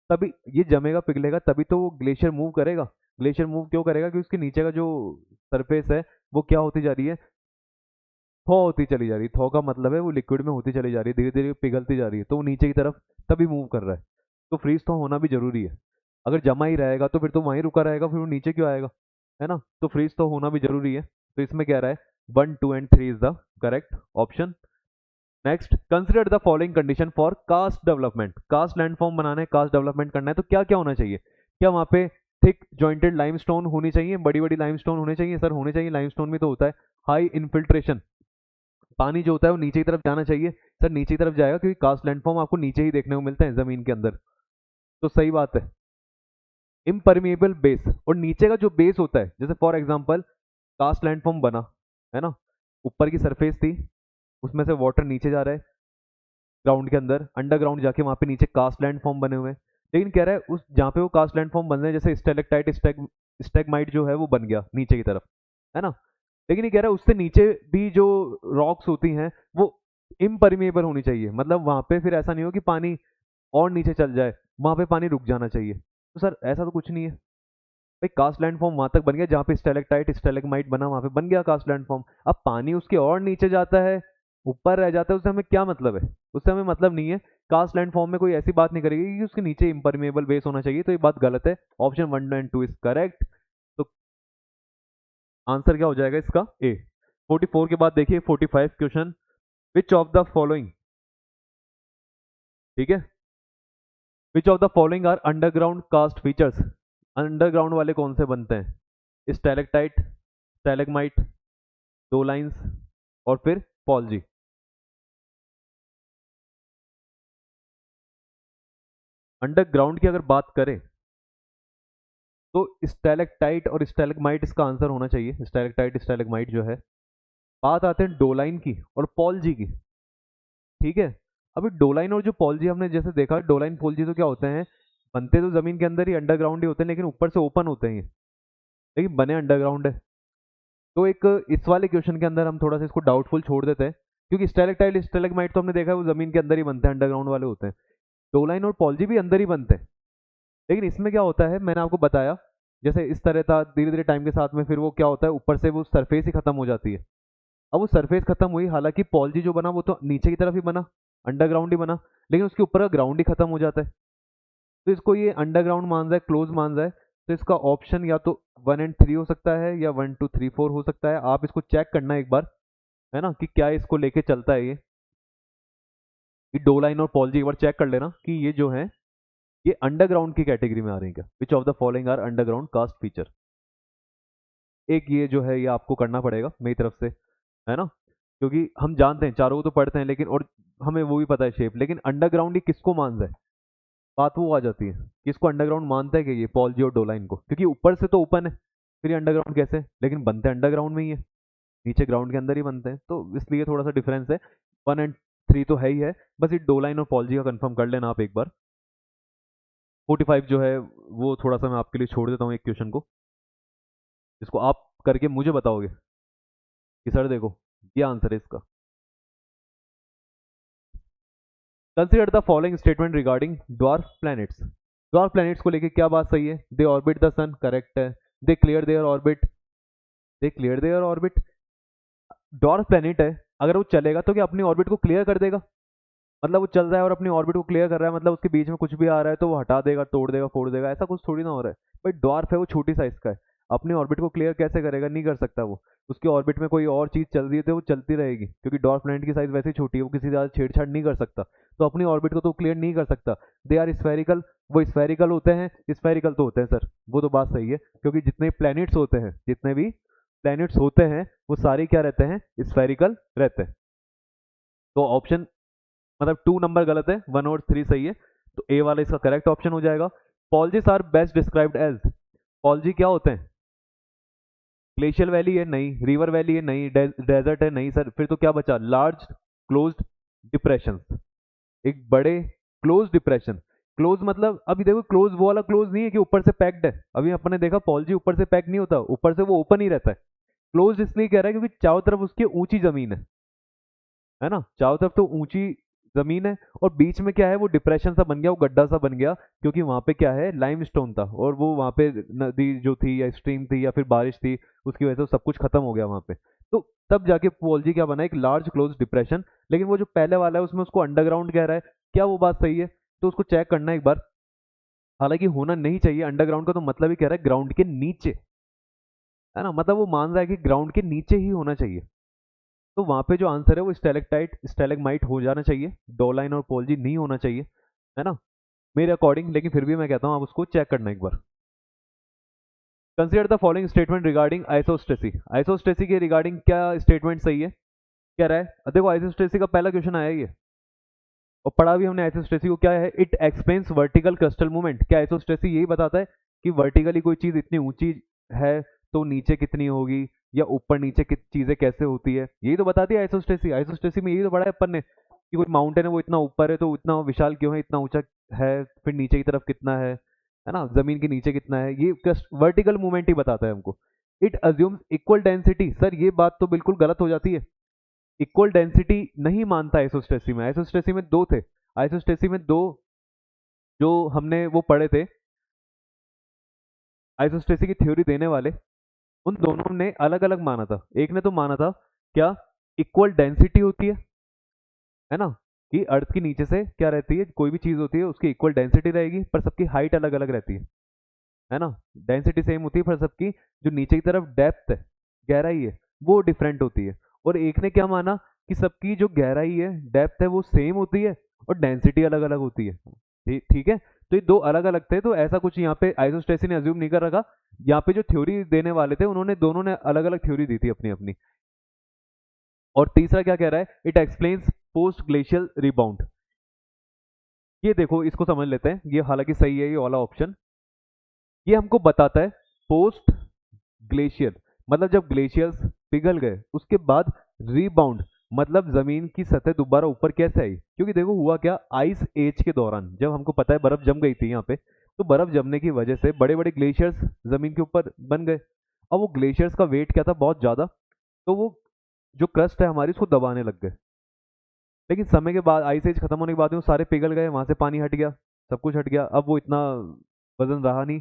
A: तभी ये जमेगा पिघलेगा, तभी तो वो ग्लेशियर मूव करेगा। ग्लेशियर मूव क्यों करेगा? क्योंकि उसके नीचे का जो सरफेस है वो क्या होती जा रही है? थॉ होती चली जा रही है। थॉ का मतलब है वो लिक्विड में होती चली जा रही है, धीरे धीरे पिघलती जा रही है, तो वो नीचे की तरफ तभी मूव कर रहा है, तो फ्रीज थॉ होना भी जरूरी है। अगर जमा ही रहेगा तो फिर तो वहीं रुका रहेगा, फिर वो नीचे क्यों आएगा, है ना। तो फ्रीज थॉ होना भी जरूरी है, तो इसमें क्या रहा है 1 2 and 3 is the correct option. Next, consider the following condition for karst development. Karst landform बनाना है, कास्ट डेवलपमेंट करना है, तो क्या क्या होना चाहिए? क्या वहां पे थिक जॉइंटेड लाइमस्टोन होनी चाहिए, बड़ी बड़ी लाइमस्टोन होने चाहिए? सर होने चाहिए, लाइमस्टोन में तो होता है हाई इनफिल्ट्रेशन, पानी जो होता है वो नीचे की तरफ जाना चाहिए। सर नीचे की तरफ जाएगा क्योंकि कास्ट लैंडफॉर्म आपको नीचे ही देखने को मिलते हैं जमीन के अंदर, तो सही बात है। इम्परमिएबल बेस, और नीचे का जो बेस होता है, जैसे फॉर एग्जाम्पल कास्ट लैंडफॉर्म बना है ना, ऊपर की सरफेस थी, उसमें से वाटर नीचे जा रहा है ग्राउंड के अंदर, अंडरग्राउंड जाके वहां पे नीचे कास्ट लैंड फॉर्म बने हुए हैं, लेकिन कह रहा है उस जहाँ पे वो कास्ट लैंड फॉर्म बन रहे हैं, जैसे स्टेलेक्टाइट स्टेगमाइट जो है वो बन गया नीचे की तरफ, है ना, लेकिन ये कह रहा है उससे नीचे भी जो रॉक्स होती हैं वो इम्परमिएबल होनी चाहिए, मतलब वहां पे फिर ऐसा नहीं हो कि पानी और नीचे चल जाए, वहां पे पानी रुक जाना चाहिए। तो सर ऐसा तो कुछ नहीं है, भाई कास्ट लैंडफॉर्म वहां तक बन गया जहाँ पे स्टेलेक्टाइट स्टेलेग्माइट बना, वहां पे बन गया कास्ट लैंडफॉर्म। अब पानी उसके और नीचे जाता है, ऊपर रह जाता है, उससे हमें क्या मतलब है? उससे हमें मतलब नहीं है। कास्ट लैंडफॉर्म में कोई ऐसी बात नहीं करेगी कि उसके नीचे इम्परमेबल बेस होना चाहिए, तो ये बात गलत है। Option 1 and 2 is correct. तो आंसर क्या हो जाएगा इसका? ए। 44 के बाद देखिए 45 question. Which of the following, ठीक है, which of the following are underground karst features? Underground वाले कौन से बनते हैं? स्टैलेक्टाइट, स्टैलेग्माइट, दो लाइंस और फिर पॉल्जी। अंडरग्राउंड की अगर बात करें तो स्टैलेक्टाइट और स्टैलेग्माइट इसका आंसर होना चाहिए। स्टैलेक्टाइट स्टैलेग्माइट जो है। बात आते हैं डोलाइन की और पॉल्जी की, ठीक है। अभी डोलाइन और जो पॉल्जी हमने जैसे देखा, डोलाइन पॉल्जी तो क्या होते हैं, बनते तो जमीन के अंदर ही अंडरग्राउंड ही होते हैं, लेकिन ऊपर से ओपन होते हैं ये, लेकिन बने अंडरग्राउंड है। तो एक इस वाले क्वेश्चन के अंदर हम थोड़ा सा इसको डाउटफुल छोड़ देते हैं, क्योंकि स्टैलेक्टाइट स्टैलेग्माइट तो हमने देखा है वो जमीन के अंदर ही बनते हैं, अंडरग्राउंड वाले होते हैं। डोलाइन और पॉल्जी भी अंदर ही बनते हैं, लेकिन इसमें क्या होता है मैंने आपको बताया, जैसे इस तरह था, धीरे धीरे टाइम के साथ में फिर वो क्या होता है, ऊपर से वो सरफेस ही खत्म हो जाती है। अब वो सरफेस खत्म हुई, हालांकि पॉल्जी जो बना वो तो नीचे की तरफ ही बना, अंडरग्राउंड ही बना, लेकिन उसके ऊपर का ग्राउंड ही खत्म हो जाता है। तो इसको ये अंडरग्राउंड मान जाए, क्लोज मान जाए, तो इसका ऑप्शन या तो 1 एंड 3 हो सकता है या 1 2 3 4 हो सकता है। आप इसको चेक करना एक बार, है ना, कि क्या इसको लेके चलता है ये डो लाइन और पॉल्जी एक बार चेक कर लेना कि ये जो है ये अंडरग्राउंड की कैटेगरी में आ रही है क्या। Which of the following are underground karst feature. एक ये जो है ये आपको करना पड़ेगा मेरी तरफ से, है ना, क्योंकि हम जानते हैं चारों को तो पढ़ते हैं, लेकिन और हमें वो भी पता है शेप, लेकिन अंडरग्राउंड ये किसको मान जाए, बात वो आ जाती है कि इसको अंडरग्राउंड मानता है कि ये पॉल्जी और डोलाइन को, क्योंकि ऊपर से तो ओपन है, फिर ये अंडरग्राउंड कैसे, लेकिन बनते अंडरग्राउंड में ही है, नीचे ग्राउंड के अंदर ही बनते हैं, तो इसलिए थोड़ा सा डिफरेंस है। 1 एंड 3 तो है ही है, बस ये डोलाइन और पॉल्जी का कंफर्म कर लेना आप एक बार। 45 जो है वो थोड़ा सा मैं आपके लिए छोड़ देता हूँ एक क्वेश्चन को, जिसको आप करके मुझे बताओगे कि सर देखो ये आंसर है इसका। Consider the following statement regarding dwarf planets. Dwarf planets को लेके क्या बात सही है? They orbit the sun, correct है। They clear their orbit, they clear their orbit. Dwarf planet है, अगर वो चलेगा तो क्या अपनी ऑर्बिट को क्लियर कर देगा? मतलब वो चल रहा है और अपनी ऑर्बिट को क्लियर कर रहा है, मतलब उसके बीच में कुछ भी आ रहा है तो वो हटा देगा, तोड़ देगा, फोड़ देगा, ऐसा कुछ थोड़ी ना हो रहा है। भाई डॉर्फ है, वो छोटी साइज का है, अपनी ऑर्बिट को क्लियर कैसे करेगा? नहीं कर सकता वो। उसकी ऑर्बिट में कोई और चीज चल रही है तो वो चलती रहेगी, क्योंकि डॉर्फ प्लैनेट की साइज वैसे ही छोटी है, वो किसी ज्यादा छेड़छाड़ नहीं कर सकता, तो अपनी ऑर्बिट को तो क्लियर नहीं कर सकता। दे आर स्फेरिकल, वो स्फेरिकल होते हैं, स्फेरिकल तो होते हैं सर, वो तो बात सही है, क्योंकि जितने प्लैनेट्स होते हैं, जितने भी प्लैनेट्स होते हैं वो सारे क्या रहते हैं? स्फेरिकल रहते हैं। तो ऑप्शन मतलब 2 नंबर गलत है, 1 और 3 सही है, तो ए वाला इसका करेक्ट ऑप्शन हो जाएगा। पॉल्जीज आर बेस्ट डिस्क्राइब्ड एज, पॉल्जी क्या होते हैं? ग्लेशियल वैली है नहीं, रिवर वैली है नहीं, डेजर्ट है नहीं सर, फिर तो क्या बचा? लार्ज क्लोज्ड डिप्रेशन, एक बड़े क्लोज डिप्रेशन। क्लोज मतलब अभी देखो, क्लोज वो वाला क्लोज नहीं है कि ऊपर से पैक्ड है, अभी अपने देखा पॉल्जी ऊपर से पैक नहीं होता, ऊपर से वो ओपन ही रहता है। क्लोज इसलिए कह रहा है क्योंकि चारों तरफ उसकी ऊंची जमीन है ना, चारों तरफ तो ऊंची जमीन है, और बीच में क्या है, वो डिप्रेशन सा बन गया, वो गड्ढा सा बन गया, क्योंकि वहां पे क्या है, लाइमस्टोन था, और वो वहां पे नदी जो थी या स्ट्रीम थी या फिर बारिश थी, उसकी वजह से सब कुछ खत्म हो गया वहां पे। तो तब जाके पोलजी क्या बना, एक लार्ज क्लोज डिप्रेशन। लेकिन वो जो पहले वाला है उसमें उसको अंडरग्राउंड कह रहा है, क्या वो बात सही है? तो उसको चेक करना एक बार। हालांकि होना नहीं चाहिए, अंडरग्राउंड का तो मतलब ही कह रहा है ग्राउंड के नीचे, है ना, मतलब वो मान रहा है कि ग्राउंड के नीचे ही होना चाहिए। तो वहां पे जो आंसर है वो स्टेलेक्टाइट स्टेलेग्माइट हो जाना चाहिए, डोलाइन और पोल्जी नहीं होना चाहिए, है ना, मेरे अकॉर्डिंग। लेकिन फिर भी मैं कहता हूँ आप उसको चेक करना एक बार। Consider the following statement regarding isostasy. Isostasy के रिगार्डिंग क्या स्टेटमेंट सही है? क्या रहा है? देखो आइसोस्टेसी का पहला क्वेश्चन आया ये, और पढ़ा भी हमने आइसोस्टेसी को, क्या है? It explains vertical crystal movement. क्या आइसोस्टेसी यही बताता है कि वर्टिकली कोई चीज इतनी ऊंची है तो नीचे कितनी होगी, या ऊपर नीचे चीजें कैसे होती है, यही तो बताती है आइसोस्टेसी। आइसोस्टेसी में यही तो पढ़ा है अपन ने कि कोई माउंटेन है वो इतना ऊपर है तो इतना विशाल क्यों है, इतना ऊंचा है, फिर नीचे की तरफ कितना है ना, जमीन के नीचे कितना है, ये वर्टिकल मूवमेंट ही बताता है हमको। It assumes equal density, sir ये बात तो बिल्कुल गलत हो जाती है। इक्वल डेंसिटी नहीं मानता आइसोस्टेसी में, आइसोस्टेसी में दो थे, आइसोस्टेसी में दो जो हमने वो पढ़े थे, आइसोस्टेसिस की थ्योरी देने वाले, उन दोनों ने अलग अलग माना था। एक ने तो माना था क्या, इक्वल डेंसिटी होती है ना, कि अर्थ के नीचे से क्या रहती है, कोई भी चीज होती है उसकी इक्वल डेंसिटी रहेगी पर सबकी हाइट अलग अलग रहती है ना। डेंसिटी सेम होती है पर सबकी जो नीचे की तरफ डेप्थ है, गहराई है, वो डिफरेंट होती है। और एक ने क्या माना कि सबकी जो गहराई है, डेप्थ है, वो सेम होती है और डेंसिटी अलग अलग होती है। ठीक है, तो ये दो अलग अलग थे, तो ऐसा कुछ यहाँ पे आइसोस्टेसी ने अज्यूम नहीं कर रखा। यहाँ पे जो थ्योरी देने वाले थे उन्होंने दोनों ने अलग अलग थ्योरी दी थी अपनी अपनी। और तीसरा क्या कह रहा है, it explains post glacial rebound. ये देखो, इसको समझ लेते हैं, ये हालांकि सही है ये वाला ऑप्शन। ये हमको बताता है पोस्ट ग्लेशियर मतलब जब ग्लेशियर्स पिघल गए उसके बाद रीबाउंड मतलब जमीन की सतह दोबारा ऊपर कैसे आई। क्योंकि देखो हुआ क्या, आइस एज के दौरान जब हमको पता है बर्फ जम गई थी यहाँ पे, तो बर्फ जमने की वजह से बड़े बड़े ग्लेशियर्स जमीन के ऊपर बन गए। अब वो ग्लेशियर्स का वेट क्या था, बहुत ज्यादा, तो वो जो क्रस्ट है हमारी उसको दबाने लग गए। लेकिन समय के बाद, आइस एज खत्म होने के बाद में वो सारे पिघल गए, वहां से पानी हट गया, सब कुछ हट गया, अब वो इतना वजन रहा नहीं,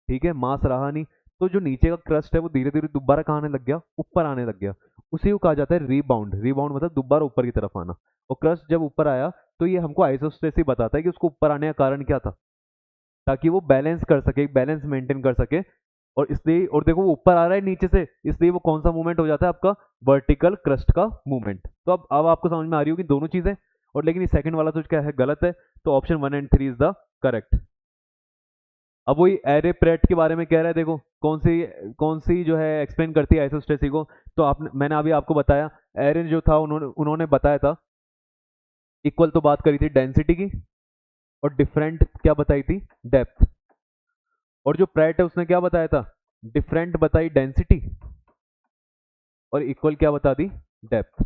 A: ठीक है, मास रहा नहीं। तो जो नीचे का क्रस्ट है वो धीरे धीरे दोबारा कहाँ आने लग गया, ऊपर आने लग गया। उसी को कहा जाता है रीबाउंड। रीबाउंड मतलब दोबारा ऊपर की तरफ आना। और क्रस्ट जब ऊपर आया तो ये हमको आइसोस्टेसिस बताता है कि उसको ऊपर आने का कारण क्या था, ताकि वो बैलेंस कर सके, बैलेंस मेंटेन कर सके। और इसलिए, और देखो वो ऊपर आ रहा है नीचे से, इसलिए वो कौन सा मूवमेंट हो जाता है आपका, वर्टिकल क्रस्ट का मूवमेंट। तो अब आपको समझ में आ रही होगी दोनों चीजें। और लेकिन ये सेकंड वाला तो क्या है, गलत है। तो option 1 and 3 is the correct. अब वही एरे प्रेट के बारे में कह रहा है, देखो कौन सी जो है एक्सप्लेन करती है आइसोस्टेसिस को। तो आप, मैंने अभी आपको बताया, एरे जो था उन्होंने उन्होंने बताया था, इक्वल तो बात करी थी डेंसिटी की, और डिफरेंट क्या बताई थी, डेप्थ। और जो प्रेट है उसने क्या बताया था, डिफरेंट बताई डेंसिटी, और इक्वल क्या बता दी, डेप्थ।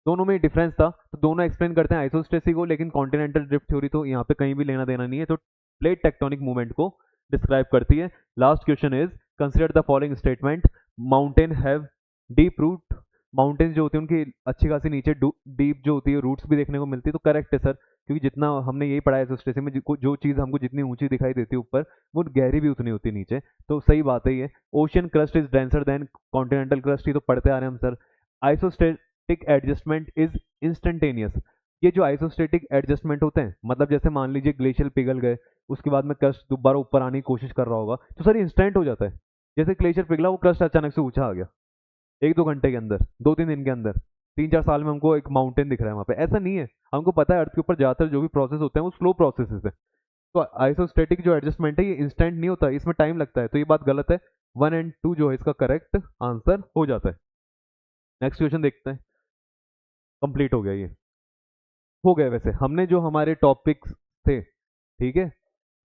A: दोनों में डिफरेंस था, तो दोनों एक्सप्लेन करते हैं आइसोस्टेसिस को। लेकिन कॉन्टिनेंटल ड्रिफ्ट थ्योरी तो यहाँ पे कहीं भी लेना देना नहीं है, तो प्लेट टेक्टोनिक मूवमेंट को डिस्क्राइब करती है। Last question is, consider the following statement, mountain have deep root. Mountain जो होती है उनकी अच्छी खासी नीचे डीप जो होती है रूट्स भी देखने को मिलती है। तो करेक्ट है सर, क्योंकि जितना हमने यही पढ़ा है आइसोस्टेसिस में, जो चीज़ हमको जितनी ऊंची दिखाई देती है ऊपर, वो गहरी भी उतनी होती है नीचे। तो सही बात है ये। Ocean crust is denser than continental crust, ही तो पढ़ते आ रहे हैं हम sir. Isostatic adjustment is instantaneous. ये जो आइसोस्टेटिक एडजस्टमेंट होते हैं, मतलब जैसे मान लीजिए ग्लेशियर पिघल गए, उसके बाद में क्रस्ट दोबारा ऊपर आने की कोशिश कर रहा होगा, तो सर इंस्टेंट हो जाता है। जैसे ग्लेशियर पिघला, वो क्रस्ट अचानक से ऊंचा आ गया, 1-2 घंटे के अंदर, 2-3 दिन के अंदर, 3-4 साल में हमको एक माउंटेन दिख रहा है वहां पे। ऐसा नहीं है, हमको पता है अर्थ के ऊपर ज्यादातर जो भी प्रोसेस होते हैं वो स्लो प्रोसेस है। तो आइसोस्टेटिक जो एडजस्टमेंट है ये इंस्टेंट नहीं होता, इसमें टाइम लगता है। तो ये बात गलत है, 1 एंड 2 जो है इसका करेक्ट आंसर हो जाता है। नेक्स्ट क्वेश्चन देखते हैं। कंप्लीट हो गया ये, हो गए वैसे हमने जो हमारे टॉपिक्स थे, ठीक है,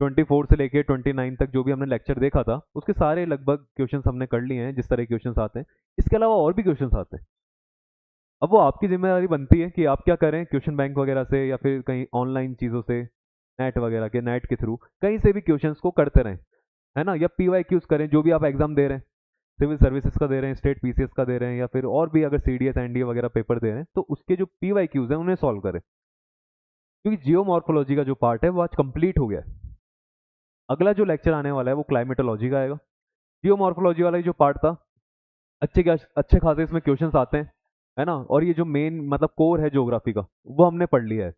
A: 24 से लेके 29 तक जो भी हमने लेक्चर देखा था उसके सारे लगभग क्वेश्चंस हमने कर लिए हैं, जिस तरह के क्वेश्चंस आते हैं। इसके अलावा और भी क्वेश्चंस आते हैं। अब वो आपकी जिम्मेदारी बनती है कि आप क्या करें, क्वेश्चन बैंक वगैरह से या फिर कहीं ऑनलाइन चीज़ों से, नेट वगैरह के, नेट के थ्रू कहीं से भी क्वेश्चंस को करते रहें, है ना। या PYQs करें, जो भी आप एग्जाम दे रहे हैं, सिविल सर्विसेज का दे रहे हैं, स्टेट PCS का दे रहे हैं, या फिर और भी अगर CDS NDA वगैरह पेपर दे रहे हैं, तो उसके जो PYQs हैं उन्हें सॉल्व करें। क्योंकि जियोमॉर्फोलॉजी का जो पार्ट है वो आज कंप्लीट हो गया है। अगला जो लेक्चर आने वाला है वो क्लाइमेटोलॉजी का आएगा। जियोमॉर्फोलॉजी वाला जो पार्ट था, अच्छे खासे इसमें क्वेश्चंस आते हैं, है ना। और ये जो मेन मतलब कोर है ज्योग्राफी का, वो हमने पढ़ लिया है।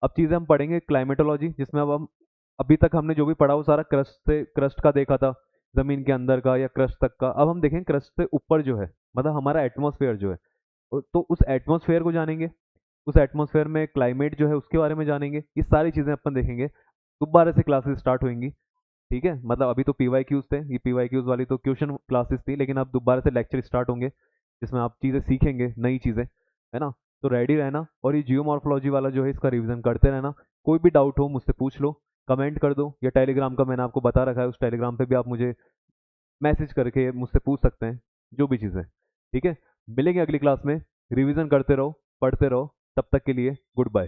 A: अब चीज़ें हम पढ़ेंगे क्लाइमेटोलॉजी, जिसमें अब हम, अभी तक हमने जो भी पढ़ा वो सारा क्रस्ट का देखा था, जमीन के अंदर का या क्रस्ट तक का। अब हम देखेंगे क्रस्ट से ऊपर जो है, मतलब हमारा एटमॉस्फेयर जो है, तो उस एटमॉस्फेयर को जानेंगे, उस एटमॉस्फेयर में क्लाइमेट जो है उसके बारे में जानेंगे। ये सारी चीज़ें अपन देखेंगे। दोबारा से क्लासेस स्टार्ट होंगी, ठीक है। मतलब अभी तो PYQs थे, ये PYQs वाली तो क्वेश्चन क्लासेस थी, लेकिन अब दोबारा से लेक्चर स्टार्ट होंगे जिसमें आप चीज़ें सीखेंगे, नई चीज़ें, है ना। तो रेडी रहना, और ये जियोमॉर्फोलॉजी वाला जो है इसका रिवीजन करते रहना। कोई भी डाउट हो मुझसे पूछ लो, कमेंट कर दो, या टेलीग्राम का मैंने आपको बता रखा है, उस टेलीग्राम पे भी आप मुझे मैसेज करके मुझसे पूछ सकते हैं, जो भी चीज़ें, ठीक है। मिलेंगे अगली क्लास में, रिवीजन करते रहो, पढ़ते रहो। तब तक के लिए गुड बाय।